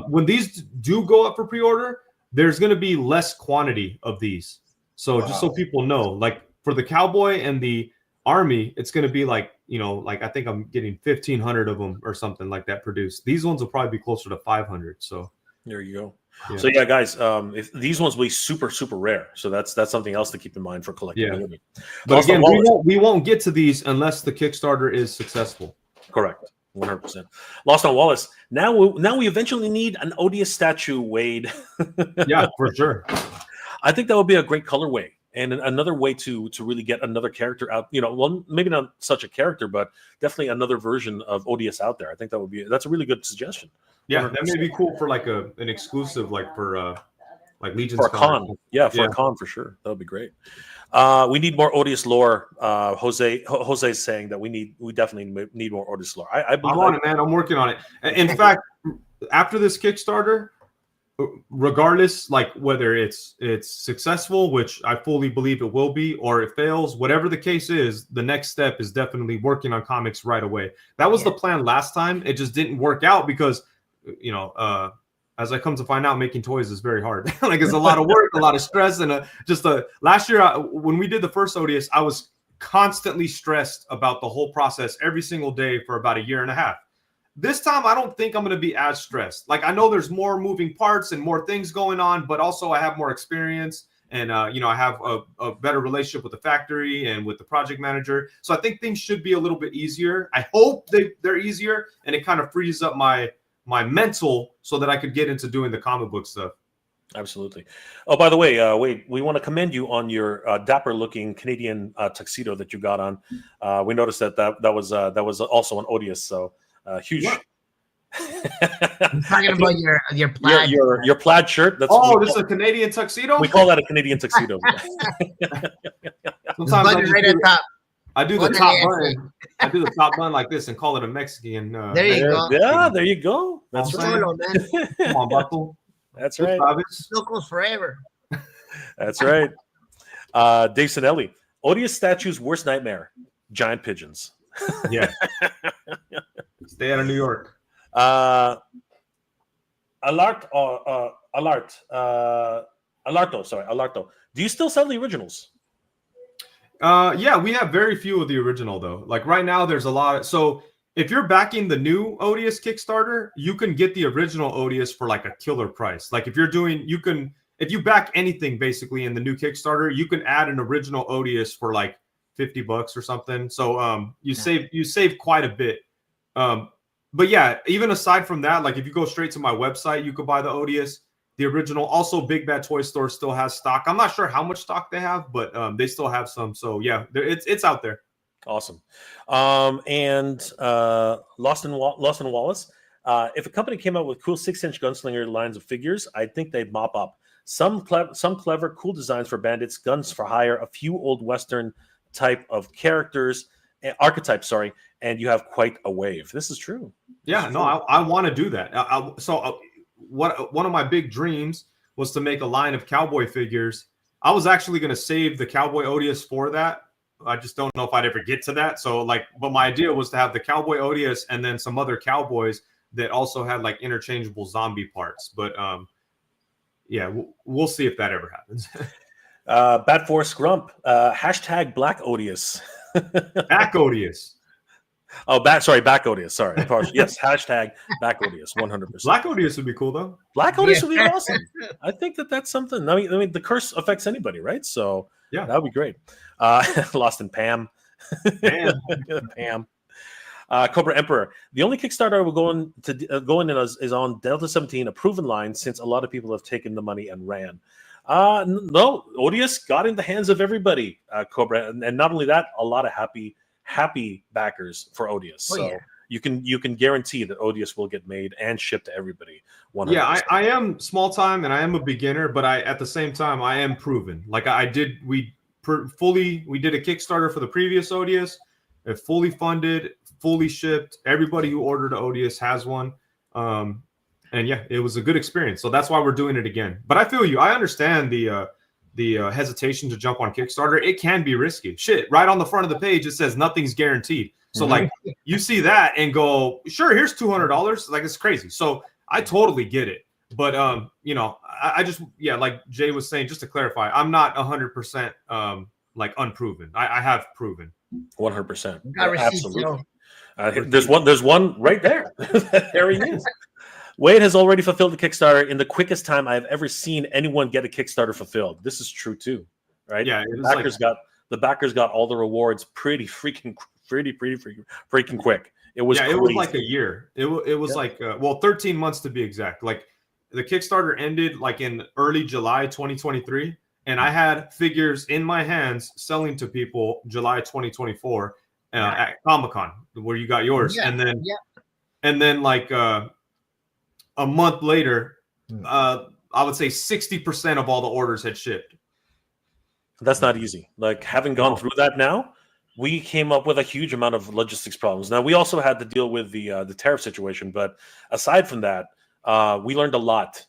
when these do go up for pre-order, there's going to be less quantity of these. So just so people know, like for the Cowboy and the Army, it's going to be like, like I think I'm getting 1,500 of them or something like that produced. These ones will probably be closer to 500. So there you go. Yeah. So yeah, guys, if these ones will be super, super rare. So that's something else to keep in mind for collectability. Yeah. But again, we won't get to these unless the Kickstarter is successful. Correct. 100%. Lost on Wallace. Now we eventually need an Odious statue, Wade. Yeah, for sure. I think that would be a great colorway. And another way to really get another character out, well, maybe not such a character, but definitely another version of Odious out there. I think that's a really good suggestion. Yeah, 100%. That may be cool for like an exclusive, like for like Legion's for a con. Yeah, for a con for sure. That would be great. We need more Odious lore. Jose is saying that we definitely need more Odious lore. I'm on it, man. I'm working on it. In fact, after this Kickstarter, regardless, like whether it's successful, which I fully believe it will be, or it fails, whatever the case is, the next step is definitely working on comics right away. That was the plan last time. It just didn't work out because, as I come to find out, making toys is very hard. Like it's a lot of work, a lot of stress, and last year when we did the first Odious, I was constantly stressed about the whole process every single day for about 1.5 years. This time, I don't think I'm going to be as stressed. Like, I know there's more moving parts and more things going on, but also I have more experience and, I have a better relationship with the factory and with the project manager. So I think things should be a little bit easier. I hope they're easier, and it kind of frees up my mental so that I could get into doing the comic book stuff. Absolutely. Oh, by the way, Wade, we want to commend you on your dapper-looking Canadian tuxedo that you got on. We noticed that was also an Odious, so... huge I'm talking about your plaid. Your plaid shirt. That's this is a Canadian tuxedo. We call that a Canadian tuxedo. Sometimes I do the Button top it. button. I do the top button like this and call it a Mexican. There you go. Yeah, there you go. That's right. Solo, man. Come on, Buckle. That's right. Locals forever. That's right. Dave Sinelli. Odious statue's worst nightmare. Giant pigeons. Yeah. Stay out of New York. Alarto. Do you still sell the originals? Yeah, we have very few of the original though. Like right now, there's a lot. So if you're backing the new Odious Kickstarter, you can get the original Odious for like a killer price. Like if you back anything basically in the new Kickstarter, you can add an original Odious for like $50 or something. So you save quite a bit. But yeah, even aside from that, like if you go straight to my website, you could buy the Odious. The original, also Big Bad Toy Store still has stock. I'm not sure how much stock they have, but they still have some. So yeah, it's out there. Awesome. And Lost in Wallace. If a company came out with cool 6-inch gunslinger lines of figures, I think they'd mop up. Some clever, cool designs for bandits, guns for hire, a few old Western type of archetypes, and you have quite a wave. This is true. I want to do that. One of my big dreams was to make a line of cowboy figures. I was actually going to save the Cowboy Odious for that. I just don't know if I'd ever get to that. So but my idea was to have the Cowboy Odious and then some other cowboys that also had like interchangeable zombie parts. But yeah, we'll see if that ever happens. Bad Force Grump. Hashtag Black Odious. Back Odious. Oh, back Odious. Sorry. Yes, hashtag Back Odious, 100%. Black Odious would be cool, though. Black Odious would be awesome. I think that's something. I mean, the curse affects anybody, right? So yeah, that would be great. Lost in Pam. Pam. Cobra Emperor. The only Kickstarter we're going in is on Delta 17, a proven line, since a lot of people have taken the money and ran. No, Odious got in the hands of everybody, Cobra, and not only that, a lot of happy backers for Odious. You can guarantee that Odious will get made and shipped to everybody. 100%. Yeah, I am small time and I am a beginner, but at the same time I am proven. Like we did a Kickstarter for the previous Odious, it fully funded, fully shipped. Everybody who ordered Odious has one. And yeah, it was a good experience. So that's why we're doing it again. But I feel you. I understand the hesitation to jump on Kickstarter. It can be risky. Shit, right on the front of the page, it says nothing's guaranteed. So like you see that and go, sure, here's $200. Like it's crazy. So I totally get it. But I just like Jay was saying, just to clarify, I'm not 100% like unproven. I have proven 100%. Absolutely. There's one right there. There he is. Wade has already fulfilled the Kickstarter in the quickest time I've ever seen anyone get a Kickstarter fulfilled. This is true too, right? Yeah, the backers got all the rewards pretty freaking quick. It was it was like a year. It was like 13 months to be exact. Like the Kickstarter ended like in early July 2023, and I had figures in my hands selling to people July 2024 at Comic-Con where you got yours, and then like a month later, I would say 60% of all the orders had shipped. That's not easy. Like having gone through that now, we came up with a huge amount of logistics problems. Now we also had to deal with the tariff situation, but aside from that, we learned a lot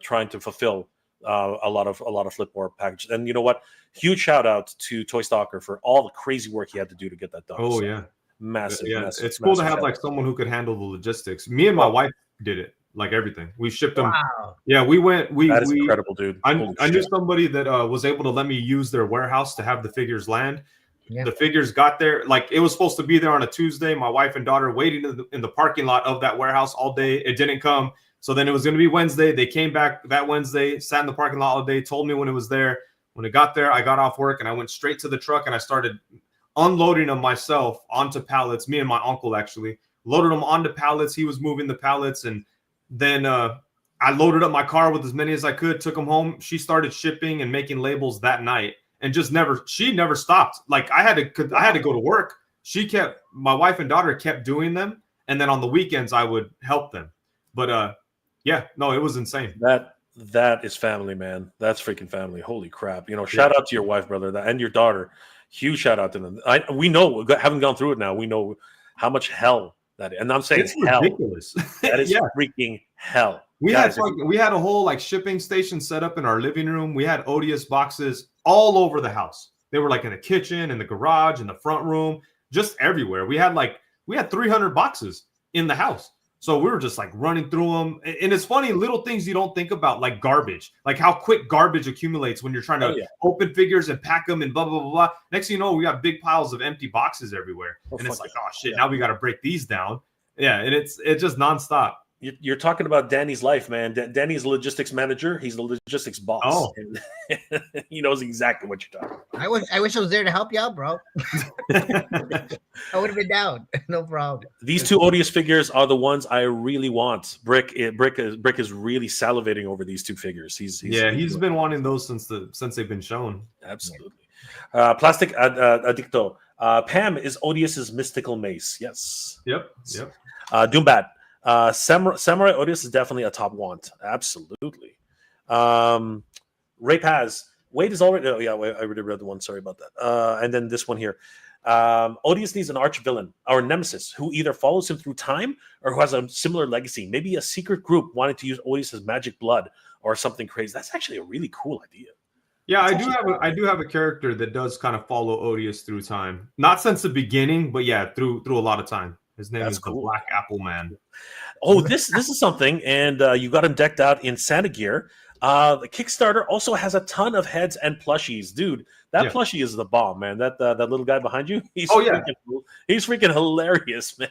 trying to fulfill a lot of Flipboard packages. And you know what? Huge shout out to Toy Stalker for all the crazy work he had to do to get that done. Oh yeah, massive. It's cool to have like someone who could handle the logistics. Me and my wife did it. Like everything, we shipped them. Wow. Yeah, we went. That is incredible, dude. I knew somebody that was able to let me use their warehouse to have the figures land. Yeah. The figures got there. Like it was supposed to be there on a Tuesday. My wife and daughter waited in the parking lot of that warehouse all day. It didn't come. So then it was going to be Wednesday. They came back that Wednesday, sat in the parking lot all day, told me when it was there. When it got there, I got off work and I went straight to the truck and I started unloading them myself onto pallets. Me and my uncle actually loaded them onto pallets. He was moving the pallets, and then I loaded up my car with as many as I could, took them home. She started shipping and making labels that night, and she never stopped. Like I had to go to work. My wife and daughter kept doing them, and then on the weekends I would help them. But yeah, no, it was insane. That is family, man. That's freaking family. Holy crap! Shout out to your wife, brother, and your daughter. Huge shout out to them. We know, having gone through it now, we know how much hell that is. And I'm saying It's hell. ridiculous. That is freaking hell. We had a whole like shipping station set up in our living room. We had Odious boxes all over the house. They were like in the kitchen, in the garage, in the front room, just everywhere. We had 300 boxes in the house. So we were just like running through them. And it's funny, little things you don't think about, like garbage, like how quick garbage accumulates when you're trying to open figures and pack them and blah, blah, blah, blah. Next thing you know, we got big piles of empty boxes everywhere. And it's like, oh shit, now we got to break these down. Yeah. And it's just nonstop. You're talking about Danny's life, man. Danny's a logistics manager. He's the logistics boss. Oh. He knows exactly what you're talking about. I wish I was there to help you out, bro. I would have been down. No problem. These two Odious figures are the ones I really want. Brick is really salivating over these two figures. He's been wanting those since they've been shown. Absolutely. Plastic Addicto. Pam is Odious's mystical mace. Yes. Yep. Doombat. Samurai Odious is definitely a top want. Absolutely. Ray Paz. Wade is already. Oh yeah, I already read the one. Sorry about that. And then this one here. Odious needs an arch villain or nemesis who either follows him through time or who has a similar legacy. Maybe a secret group wanting to use Odious as magic blood or something crazy. That's actually a really cool idea. Yeah, I do have a character that does kind of follow Odious through time. Not since the beginning, but yeah, through a lot of time. His name is the Black Apple Man. Oh, this is something, and you got him decked out in Santa gear. The Kickstarter also has a ton of heads and plushies, dude. That plushie is the bomb, man. That little guy behind you, he's freaking hilarious, man.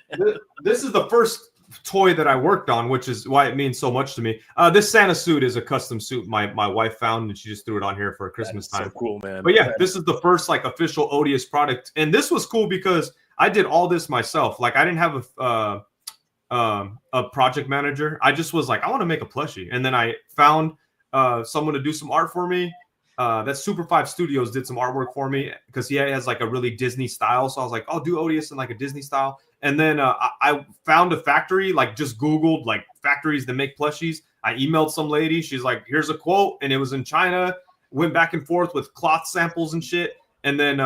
This is the first toy that I worked on, which is why it means so much to me. This Santa suit is a custom suit my wife found, and she just threw it on here for Christmas time. So cool, man. But yeah, this is the first like official Odious product, and this was cool because I did all this myself. Like I didn't have a project manager. I just was like, I want to make a plushie, and then I found someone to do some art for me. That Super 5 Studios did some artwork for me because he has like a really Disney style. So I was like, I'll do Odious in like a Disney style. And then I found a factory, like just Googled like factories that make plushies. I emailed some lady. She's like, here's a quote. And it was in China. Went back and forth with cloth samples and shit. And then,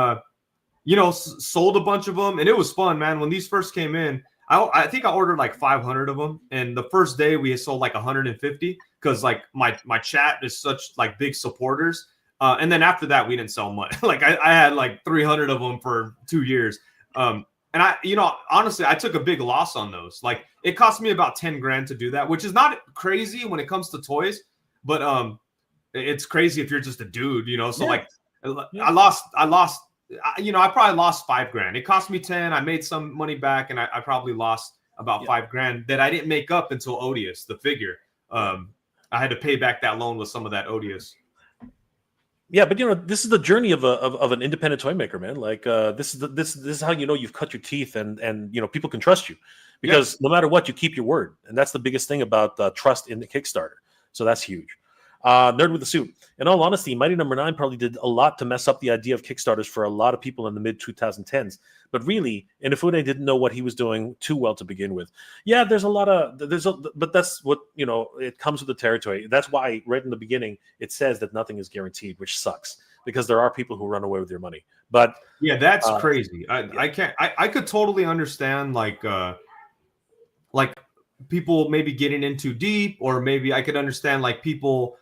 sold a bunch of them. And it was fun, man. When these first came in, I think I ordered like 500 of them. And the first day we sold like 150 because like my chat is such like big supporters. And then after that, we didn't sell much. Like I had like 300 of them for 2 years. And honestly, I took a big loss on those. Like it cost me about 10 grand to do that, which is not crazy when it comes to toys, but it's crazy if you're just a dude, So I lost, I probably lost 5 grand. It cost me 10. I made some money back, and I probably lost about 5 grand that I didn't make up until Odious, the figure. I had to pay back that loan with some of that Odious. Yeah, but this is the journey of an independent toy maker, man. Like this is how you've cut your teeth, and people can trust you because no matter what, you keep your word, and that's the biggest thing about trust in the Kickstarter. So that's huge. Nerd with the suit. In all honesty, Mighty Number 9 probably did a lot to mess up the idea of Kickstarters for a lot of people in the mid 2010s. But really, Inafune didn't know what he was doing too well to begin with. Yeah, but that's what it comes with the territory. That's why right in the beginning it says that nothing is guaranteed, which sucks because there are people who run away with your money. But yeah, that's crazy. I could totally understand like people maybe getting in too deep, or maybe I could understand like people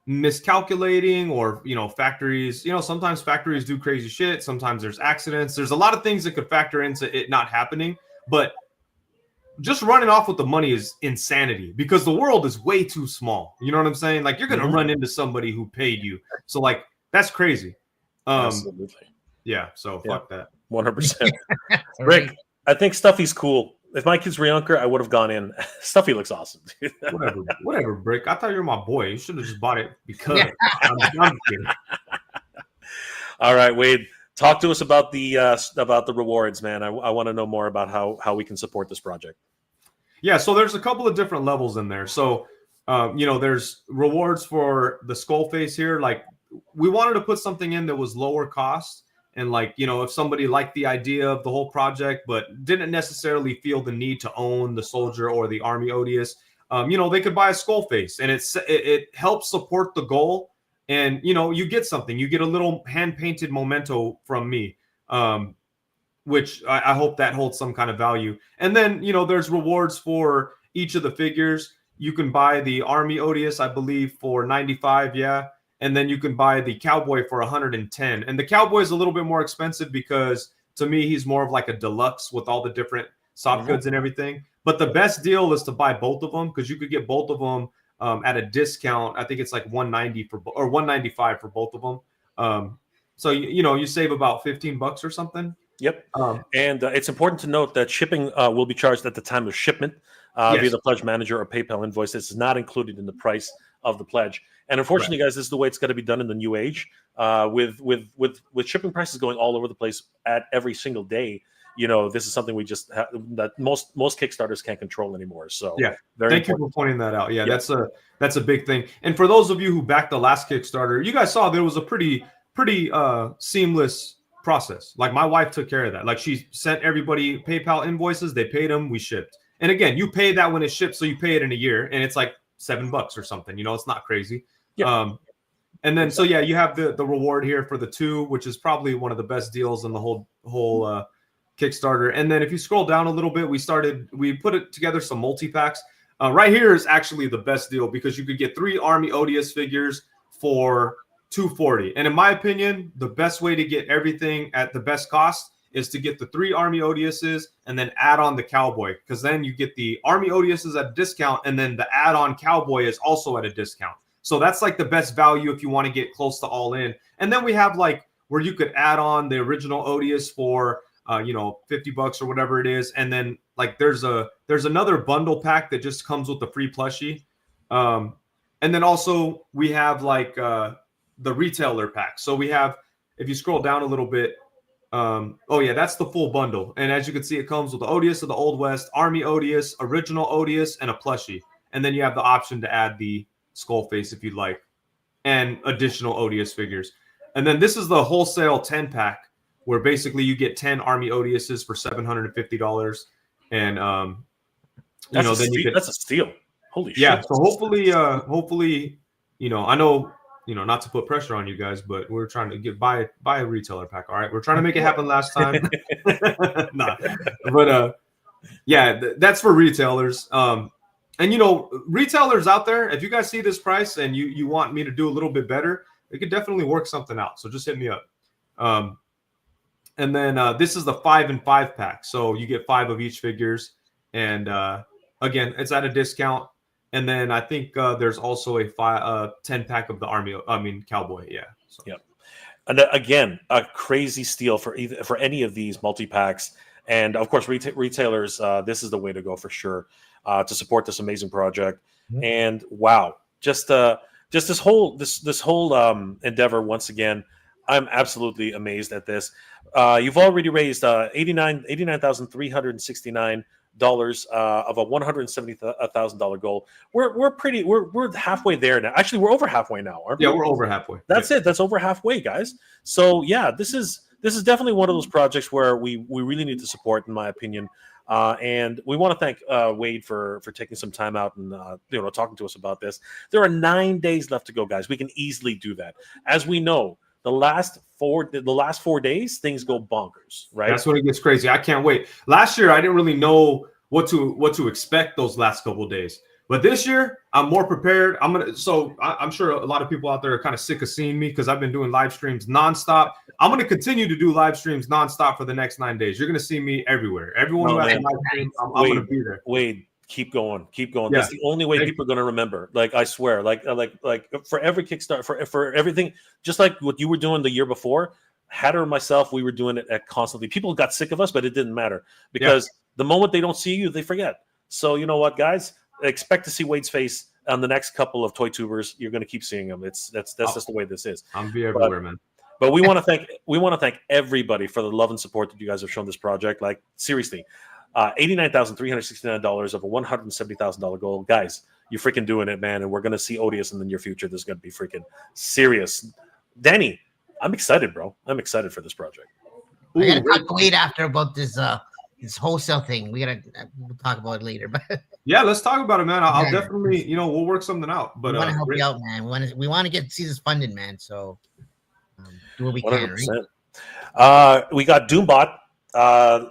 miscalculating, or factories, sometimes factories do crazy shit, sometimes there's accidents, there's a lot of things that could factor into it not happening, but just running off with the money is insanity because the world is way too small. You know what I'm saying? Like you're gonna run into somebody who paid you, so like that's crazy. Absolutely. Yeah, so fuck that. 100%. Rick, I think Stuffy's cool. If my kids were younger, I would have gone in. Stuffy looks awesome. Whatever, Brick. I thought you were my boy. You should have just bought it because I'm kidding. All right, Wade. Talk to us about the rewards, man. I want to know more about how we can support this project. Yeah, so there's a couple of different levels in there. So, there's rewards for the skull face here. Like we wanted to put something in that was lower cost And like, you know, if somebody liked the idea of the whole project, but didn't necessarily feel the need to own the Soldier or the Army Odious, you know, they could buy a skull face, and it helps support the goal. And, you know, you get something, you get a little hand painted memento from me, which I hope that holds some kind of value. And then, you know, there's rewards for each of the figures. You can buy the Army Odious, I believe, for 95. Yeah. And then you can buy the Cowboy for 110. And the Cowboy is a little bit more expensive because to me, he's more of like a deluxe with all the different soft goods and everything. But the best deal is to buy both of them, because you could get both of them at a discount. I think it's like 190 for or 195 for both of them. So you know, you save about $15 or something. Yep. And it's important to note that shipping will be charged at the time of shipment via the pledge manager or PayPal invoice. This is not included in the price of the pledge. And unfortunately, guys, this is the way it's got to be done in the new age. With shipping prices going all over the place at every single day, you know, this is something we just that most Kickstarters can't control anymore. So yeah, thank you for pointing that out. Yeah, that's a big thing. And for those of you who backed the last Kickstarter, you guys saw there was a pretty seamless process. Like my wife took care of that. Like she sent everybody PayPal invoices, they paid them, we shipped. And again, you pay that when it ships, so you pay it in a year, and it's like $7 or something. You know, it's not crazy. Yeah. And then so yeah, you have the reward here for the 2, which is probably one of the best deals in the whole Kickstarter. And then if you scroll down a little bit, we put it together some multi-packs. Right here is actually the best deal, because you could get 3 Army Odious figures for $240. And in my opinion, the best way to get everything at the best cost is to get the 3 Army Odiouses and then add on the Cowboy, because then you get the Army Odiouses at a discount, and then the add-on Cowboy is also at a discount. So that's like the best value if you want to get close to all in. And then we have like where you could add on the original Odious for you know, $50 or whatever it is. And then like there's another bundle pack that just comes with the free plushie. And then also we have like the retailer pack. So we have, if you scroll down a little bit, oh yeah, that's the full bundle. And as you can see, it comes with the Odious of the Old West, Army Odious, original Odious, and a plushie. And then you have the option to add the skull face if you'd like, and additional Odious figures. And then this is the wholesale 10 pack, where basically you get 10 Army Odiouses for $750. And you know, then you get, that's a steal. Holy shit. Yeah. So hopefully, you know, I know, you know, not to put pressure on you guys, but we're trying to buy a retailer pack. All right, we're trying to make it happen last time. Nah, but yeah, that's for retailers. And you know, retailers out there, if you guys see this price and you want me to do a little bit better, it could definitely work something out. So just hit me up. And then this is the 5 and 5 pack, so you get 5 of each figures, and again, it's at a discount. And then I think there's also a 10 pack of the Cowboy. Yeah. So. Yep. And again, a crazy steal for any of these multi packs. And of course, retailers, this is the way to go for sure to support this amazing project. Mm-hmm. And wow, just this whole endeavor once again. I'm absolutely amazed at this. You've already raised $89,369 of a $170,000 goal. We're halfway there now. Actually, we're over halfway now, aren't we? Yeah, we're over halfway. That's it. That's over halfway, guys. So yeah, this is definitely one of those projects where we really need to support, in my opinion. And we want to thank Wade for taking some time out and talking to us about this. There are 9 days left to go, guys. We can easily do that. As we know, the last 4 days, things go bonkers, right? That's when it gets crazy. I can't wait. Last year, I didn't really know what to expect those last couple of days. But this year, I'm more prepared. I'm sure a lot of people out there are kind of sick of seeing me because I've been doing live streams nonstop. I'm going to continue to do live streams nonstop for the next 9 days. You're going to see me everywhere. Everyone who has a live stream, I'm going to be there. Wade, keep going. Yeah. That's the only way people are going to remember. Like, I swear, like for every Kickstarter, for everything, just like what you were doing the year before, Hatter and myself, we were doing it constantly. People got sick of us, but it didn't matter because the moment they don't see you, they forget. So you know what, guys? Expect to see Wade's face on the next couple of Toy Tubers. You're going to keep seeing him. That's just the way this is. I'll be everywhere, man. But we want to thank everybody for the love and support that you guys have shown this project. Like, seriously, $89,369 of a $170,000 goal, guys. You're freaking doing it, man. And we're going to see Odious in the near future. This is going to be freaking serious. Danny, I'm excited, bro. I'm excited for this project. I gotta talk to Wade after about this wholesale thing. We'll talk about it later. But yeah, let's talk about it, man. I'll definitely, we'll work something out. But we want to help you out, man. We want to see this funded, man. So do what we 100%. Can. Right? We got Doombot.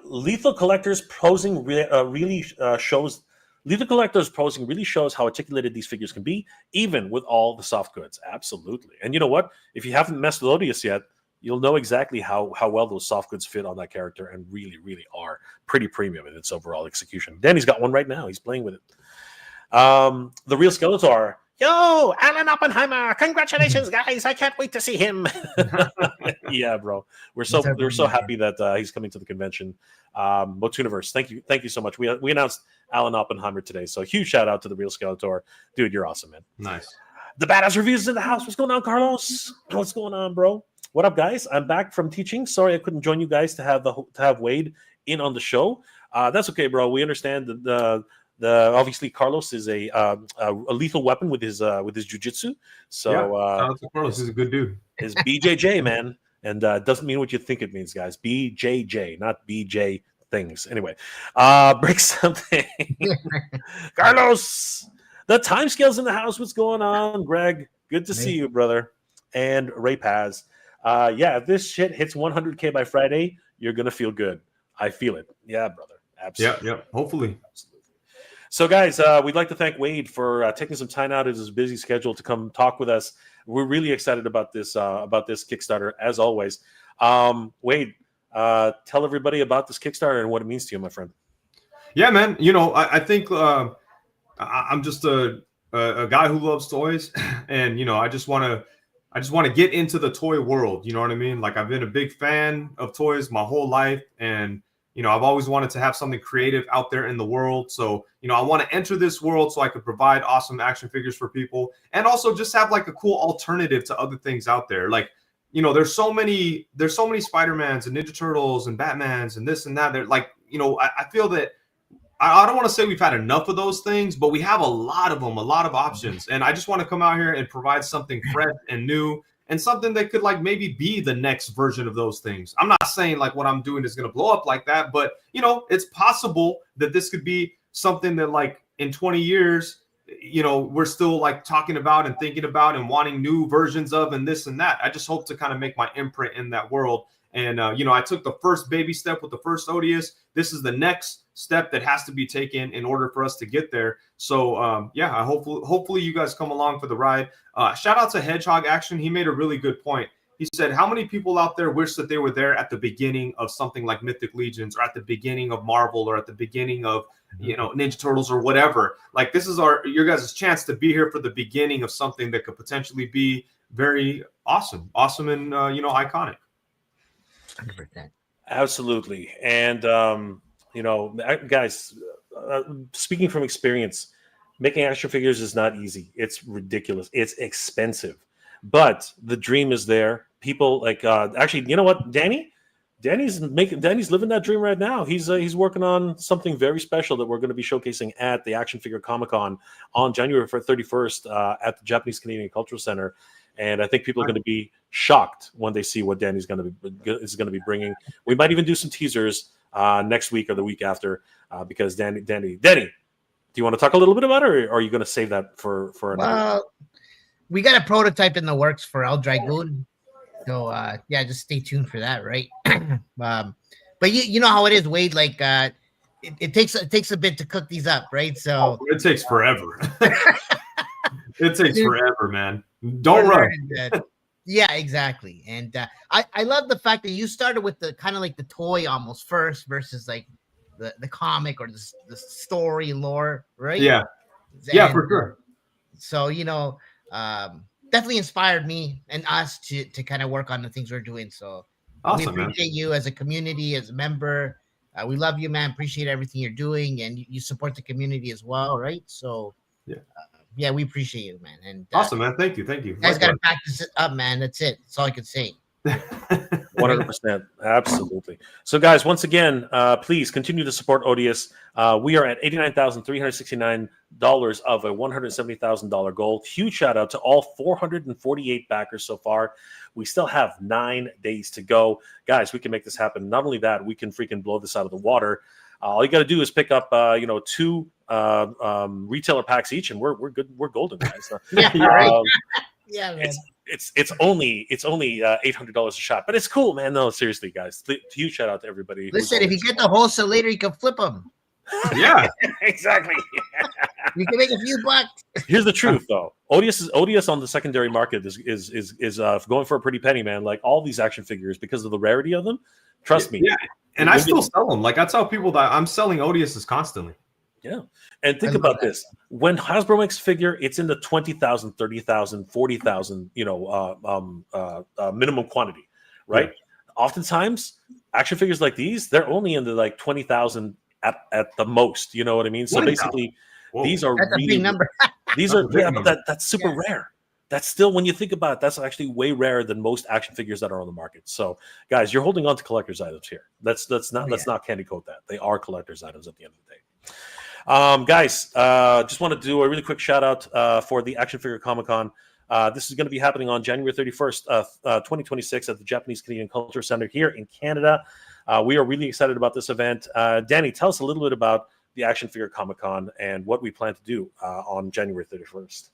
Lethal Collector's posing really shows. Lethal Collector's posing really shows how articulated these figures can be, even with all the soft goods. Absolutely. And you know what? If you haven't messed with Odious yet, you'll know exactly how well those soft goods fit on that character and really, really are pretty premium in its overall execution. Danny's got one right now. He's playing with it. The Real Skeletor. Yo, Alan Oppenheimer! Congratulations, guys! I can't wait to see him. Yeah, bro. We're so happy that he's coming to the convention. Motuniverse, thank you so much. We announced Alan Oppenheimer today, so huge shout out to the Real Skeletor, dude. You're awesome, man. Nice. The Badass Reviews is in the house. What's going on, Carlos? What's going on, bro? What up, guys? I'm back from teaching. Sorry I couldn't join you guys to have Wade in on the show. That's okay, bro. We understand that obviously Carlos is a lethal weapon with his jiu-jitsu. So Carlos is a good dude. His BJJ, man, and doesn't mean what you think it means, guys. BJJ, not BJ things. Anyway, break something. Carlos, the timescales in the house. What's going on, Greg? Good to see you, brother. And Ray Paz. If this shit hits 100K by Friday, you're gonna feel good. I feel it. Yeah, brother. Absolutely. Yeah. Hopefully. So, guys, we'd like to thank Wade for taking some time out of his busy schedule to come talk with us. We're really excited about this Kickstarter, as always. Wade, tell everybody about this Kickstarter and what it means to you, my friend. Yeah, man. I think I'm just a guy who loves toys, and I just want to get into the toy world. You know what I mean? Like, I've been a big fan of toys my whole life, and I've always wanted to have something creative out there in the world. So, I want to enter this world so I could provide awesome action figures for people, and also just have like a cool alternative to other things out there. Like, there's so many Spider-Mans and Ninja Turtles and Batmans and this and that. They're like, I feel that I don't want to say we've had enough of those things, but we have a lot of them, a lot of options. And I just want to come out here and provide something fresh and new, and something that could like maybe be the next version of those things. I'm not saying like what I'm doing is going to blow up like that, but it's possible that this could be something that like in 20 years, we're still like talking about and thinking about and wanting new versions of and this and that. I just hope to kind of make my imprint in that world. And, I took the first baby step with the first Odious. This is the next step that has to be taken in order for us to get there. So, I hopefully you guys come along for the ride. Shout out to Hedgehog Action. He made a really good point. He said, how many people out there wish that they were there at the beginning of something like Mythic Legions, or at the beginning of Marvel, or at the beginning of, Ninja Turtles or whatever? Like, this is your guys' chance to be here for the beginning of something that could potentially be very awesome and, iconic. 100%. Absolutely. And, guys, speaking from experience, making action figures is not easy. It's ridiculous. It's expensive, but the dream is there. People like, actually, you know what, Danny's living that dream right now. He's working on something very special that we're going to be showcasing at the Action Figure Comic-Con on January 31st at the Japanese Canadian Cultural Center. And I think people are going to be shocked when they see what Danny's going to be bringing. We might even do some teasers next week or the week after, because Danny, do you want to talk a little bit about it, or are you going to save that for another? Well, we got a prototype in the works for El Dragoon, so just stay tuned for that, right? But you know how it is, Wade. Like, it takes a bit to cook these up, right? So it takes forever. It takes forever, man. Don't rush. Yeah, exactly. And I love the fact that you started with the kind of like the toy almost first versus like the comic or the story and lore, right? Yeah, for sure. So definitely inspired me and us to kind of work on the things we're doing. So awesome, we appreciate you as a community, as a member. We love you, man. Appreciate everything you're doing, and you support the community as well, right? So yeah, we appreciate you, man. And awesome, man. Thank you. You guys got to practice it up, man. That's it. That's all I can say. 100%. Absolutely. So, guys, once again, please continue to support Odious. We are at $89,369 of a $170,000 goal. Huge shout out to all 448 backers so far. We still have 9 days to go. Guys, we can make this happen. Not only that, we can freaking blow this out of the water. All you got to do is pick up, 2 retailer packs each, and we're good. We're golden, guys. Right. Yeah, man. It's only $800 a shot, but it's cool, man. No, seriously, guys. Huge shout out to everybody. Listen, if you get the wholesale later, you can flip them. Yeah, exactly. You can make a few bucks. Here's the truth, though. Odious on the secondary market is going for a pretty penny, man. Like all these action figures, because of the rarity of them. Trust me. Yeah, and I still sell them. Like I tell people that I'm selling Odiouses constantly. Yeah. And think about this. When Hasbro makes a figure, it's in the 20,000, 30,000, 40,000, minimum quantity, right? Yeah. Oftentimes, action figures like these, they're only in the like 20,000 at the most. You know what I mean? So basically, these are that's a big number. These are but that's super rare. That's still, when you think about it, that's actually way rarer than most action figures that are on the market. So, guys, you're holding on to collector's items here. Let's not candy coat that. They are collector's items at the end of the day. Guys, just want to do a really quick shout out for the Action Figure Comic Con. This is going to be happening on January 31st, 2026 at the Japanese Canadian Culture Center here in Canada. We are really excited about this event. Danny, tell us a little bit about the Action Figure Comic Con and what we plan to do on January 31st.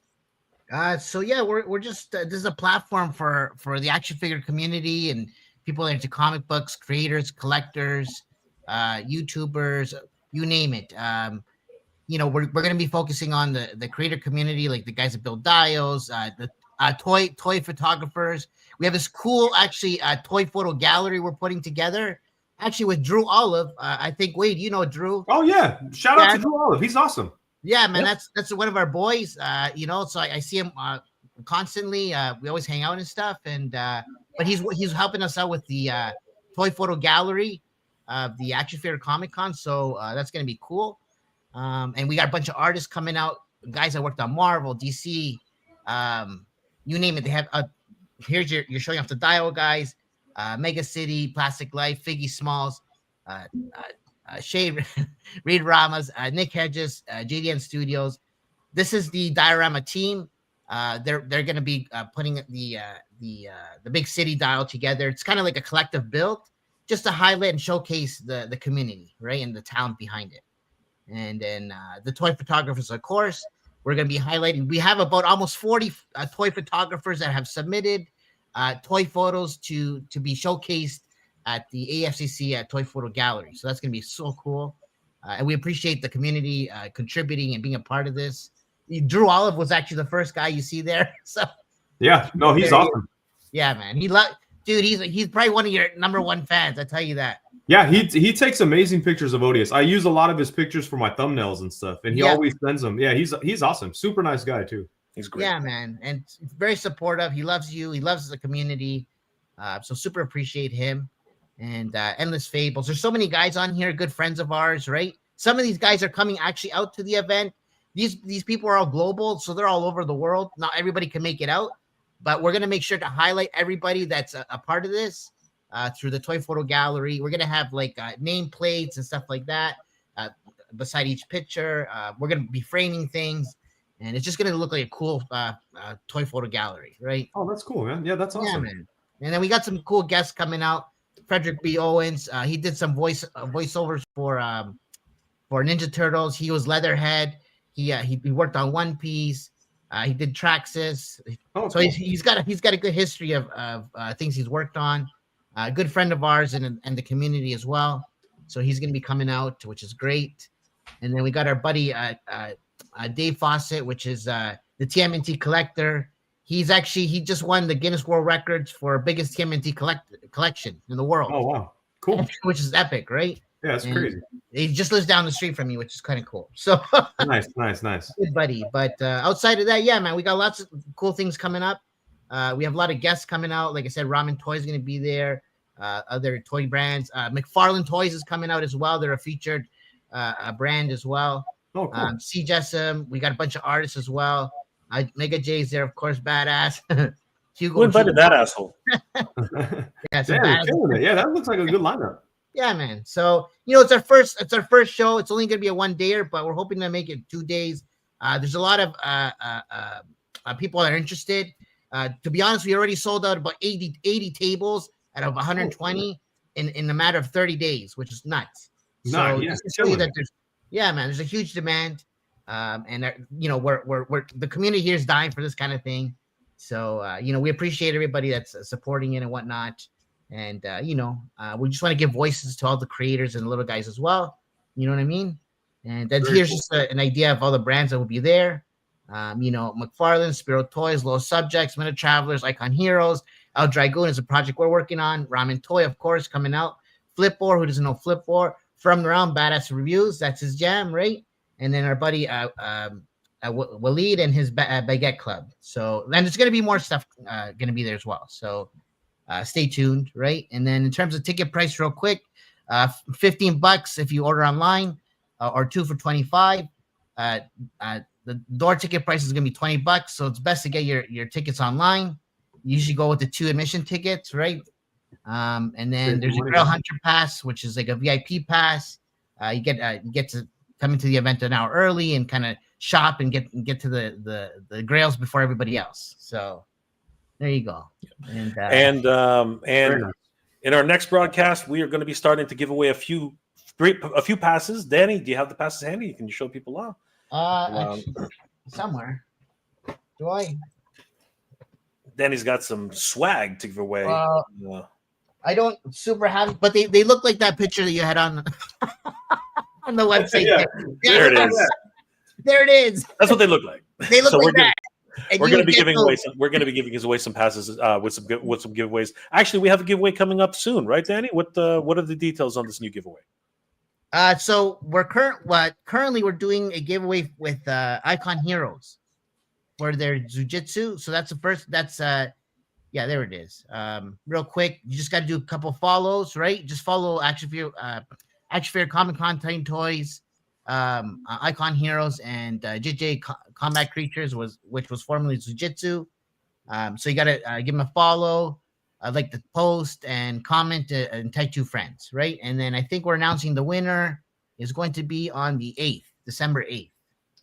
We're just this is a platform for the action figure community and people into comic books, creators, collectors, YouTubers, you name it. We're going to be focusing on the creator community, like the guys that build dials, the toy photographers. We have this cool toy photo gallery we're putting together, actually with Drew Olive. I think, Wade, you know Drew. Oh yeah, shout out to Drew Olive. He's awesome. Yeah, man, that's one of our boys. So I see him constantly. We always hang out and stuff, and but he's helping us out with the toy photo gallery of the Action Figure Comic Con. So that's gonna be cool. And we got a bunch of artists coming out, guys that worked on Marvel, DC, you name it. They have here's you're showing off the dial guys, Mega City, Plastic Life, Figgy Smalls, Shay Reed Ramas, Nick Hedges, JDN Studios. This is the diorama team. They're going to be putting the big city dial together. It's kind of like a collective build, just to highlight and showcase the community, right, and the talent behind it. And then the toy photographers, of course, we're going to be highlighting. We have about almost 40 toy photographers that have submitted toy photos to be showcased at the AFCC Toy Photo Gallery. So that's going to be so cool. And we appreciate the community contributing and being a part of this. Drew Olive was actually the first guy you see there. So yeah, no, he's awesome. Yeah, man. Dude, he's probably one of your number one fans. I tell you that. Yeah, he takes amazing pictures of Odious. I use a lot of his pictures for my thumbnails and stuff, and he always sends them. Yeah, he's awesome. Super nice guy too. He's great. Yeah, man, and very supportive. He loves you. He loves the community. So super appreciate him. And Endless Fables. There's so many guys on here, good friends of ours, right? Some of these guys are coming actually out to the event. These people are all global, so they're all over the world. Not everybody can make it out, but we're gonna make sure to highlight everybody that's a part of this through the Toy Photo Gallery. We're gonna have like nameplates and stuff like that beside each picture. We're gonna be framing things, and it's just gonna look like a cool Toy Photo Gallery, right? Oh, that's cool, man. Yeah, that's awesome. Yeah, man. And then we got some cool guests coming out. Frederick B. Owens, he did some voiceovers for Ninja Turtles. He was Leatherhead. He worked on One Piece. He did Traxxas. Oh, so cool. he's got a good history of things he's worked on. A good friend of ours and the community as well. So he's going to be coming out, which is great. And then we got our buddy Dave Fawcett, which is the TMNT collector. He just won the Guinness World Records for biggest TMNT collection in the world. Oh wow, cool! Which is epic, right? Yeah, it's crazy. He just lives down the street from me, which is kind of cool. So nice. Good buddy. But outside of that, yeah, man, we got lots of cool things coming up. We have a lot of guests coming out. Like I said, Ramen Toys is going to be there. Other toy brands. McFarlane Toys is coming out as well. They're a featured brand as well. Oh, cool. C. Jessam. We got a bunch of artists as well. Mega J's there, of course, badass. Who invited that asshole? Yeah, so Damn, killing it. Yeah, that looks like a good lineup. Yeah, man. So it's our first show. It's only gonna be a 1-dayer, but we're hoping to make it 2 days. There's a lot of people that are interested. To be honest, we already sold out about 80 tables out of 120 in a matter of 30 days, which is nuts. So Yeah, just to show you that there's a huge demand. And we're the community here is dying for this kind of thing. So we appreciate everybody that's supporting it and whatnot. And we just want to give voices to all the creators and the little guys as well. You know what I mean? And then here's cool. Just an idea of all the brands that will be there. McFarlane, Spiro Toys, Low Subjects, Minute Travelers, Icon Heroes, El Dragoon is a project we're working on. Ramen Toy, of course, coming out. Flipboard, who doesn't know Flipboard? From Around Badass Reviews, that's his jam, right? And then our buddy Waleed and his Baguette Club. So then there's going to be more stuff going to be there as well. So stay tuned, right? And then in terms of ticket price, real quick, $15 if you order online, or 2 for $25. The door ticket price is going to be $20, so it's best to get your tickets online. You usually go with the 2 admission tickets, right? And then there's a Grail Hunter Pass, which is like a VIP pass. You get to come into the event an hour early and kind of shop and get to the Grails before everybody else. So there you go. And in our next broadcast, we are going to be starting to give away a few passes. Danny, do you have the passes handy? Can you show people off? Somewhere. Do I? Danny's got some swag to give away. I don't super have, but they look like that picture that you had on on the website. Yeah. There it is. There it is. That's what they look like. They look like that. We're going to be giving away some. We're going to be giving away some passes with some giveaways. Actually, we have a giveaway coming up soon, right, Danny? What are the details on this new giveaway? So we're currently we're doing a giveaway with Icon Heroes for their Jiu-Jitsu. So that's the first. That's there it is. Real quick, you just got to do a couple follows, right? Just follow Action Fear Comic Content Toys, Icon Heroes, and JJ Combat Creatures which was formerly Jiu-Jitsu. So you got to give them a follow. Like the post and comment and tag 2 friends, right? And then I think we're announcing the winner is going to be on the 8th, December 8th.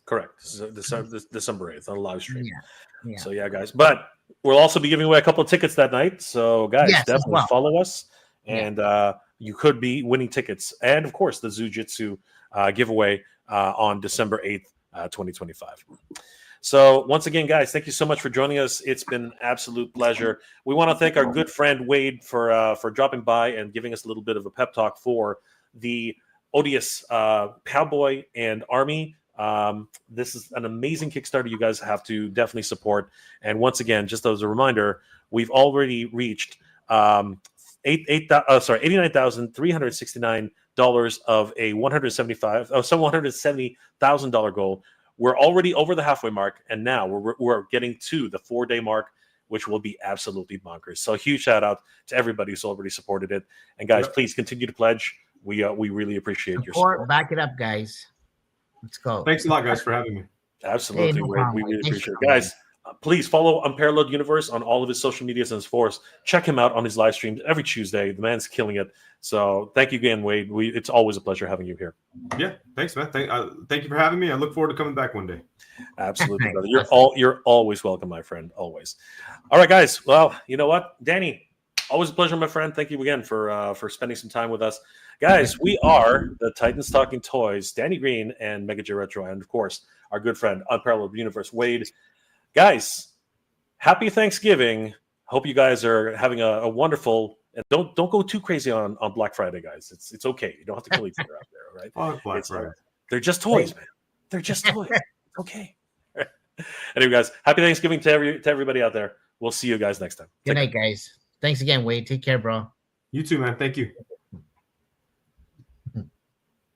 Correct. December 8th on a live stream. Yeah. So yeah, guys. But we'll also be giving away a couple of tickets that night. So guys, definitely follow us. And you could be winning tickets. And of course, the Jiu-Jitsu giveaway on December 8th, 2025. So once again, guys, thank you so much for joining us. It's been an absolute pleasure. We want to thank our good friend Wade for dropping by and giving us a little bit of a pep talk for the Odious Cowboy and Army. This is an amazing Kickstarter you guys have to definitely support. And once again, just as a reminder, we've already reached $89,369 of a $170,000 goal. We're already over the halfway mark, and now we're getting to the 4-day mark, which will be absolutely bonkers. So huge shout out to everybody who's already supported it. And guys, please continue to pledge. We really appreciate your support. Back it up, guys. Let's go. Thanks a lot, guys, for having me. Absolutely. Hey, we really appreciate it. Guys, please follow Unparalleled Universe on all of his social medias and his force. Check him out on his live streams every Tuesday. The man's killing it. So thank you again, Wade. It's always a pleasure having you here. Yeah, thanks, man. Thank you for having me. I look forward to coming back one day. Absolutely, brother. You're always welcome, my friend. Always. All right, guys. Well, you know what, Danny, always a pleasure, my friend. Thank you again for spending some time with us, guys. We are the Titans Talking Toys, Danny Green and Mega J Retro, and of course our good friend Unparalleled Universe, Wade. Guys, happy Thanksgiving. Hope you guys are having a wonderful. And don't go too crazy on Black Friday, guys. It's okay. You don't have to kill each other out there, right? Black Friday. They're just toys, man. They're just toys. Okay. Anyway, guys, happy Thanksgiving to everybody out there. We'll see you guys next time. Good night, guys. Thanks again, Wade. Take care, bro. You too, man. Thank you.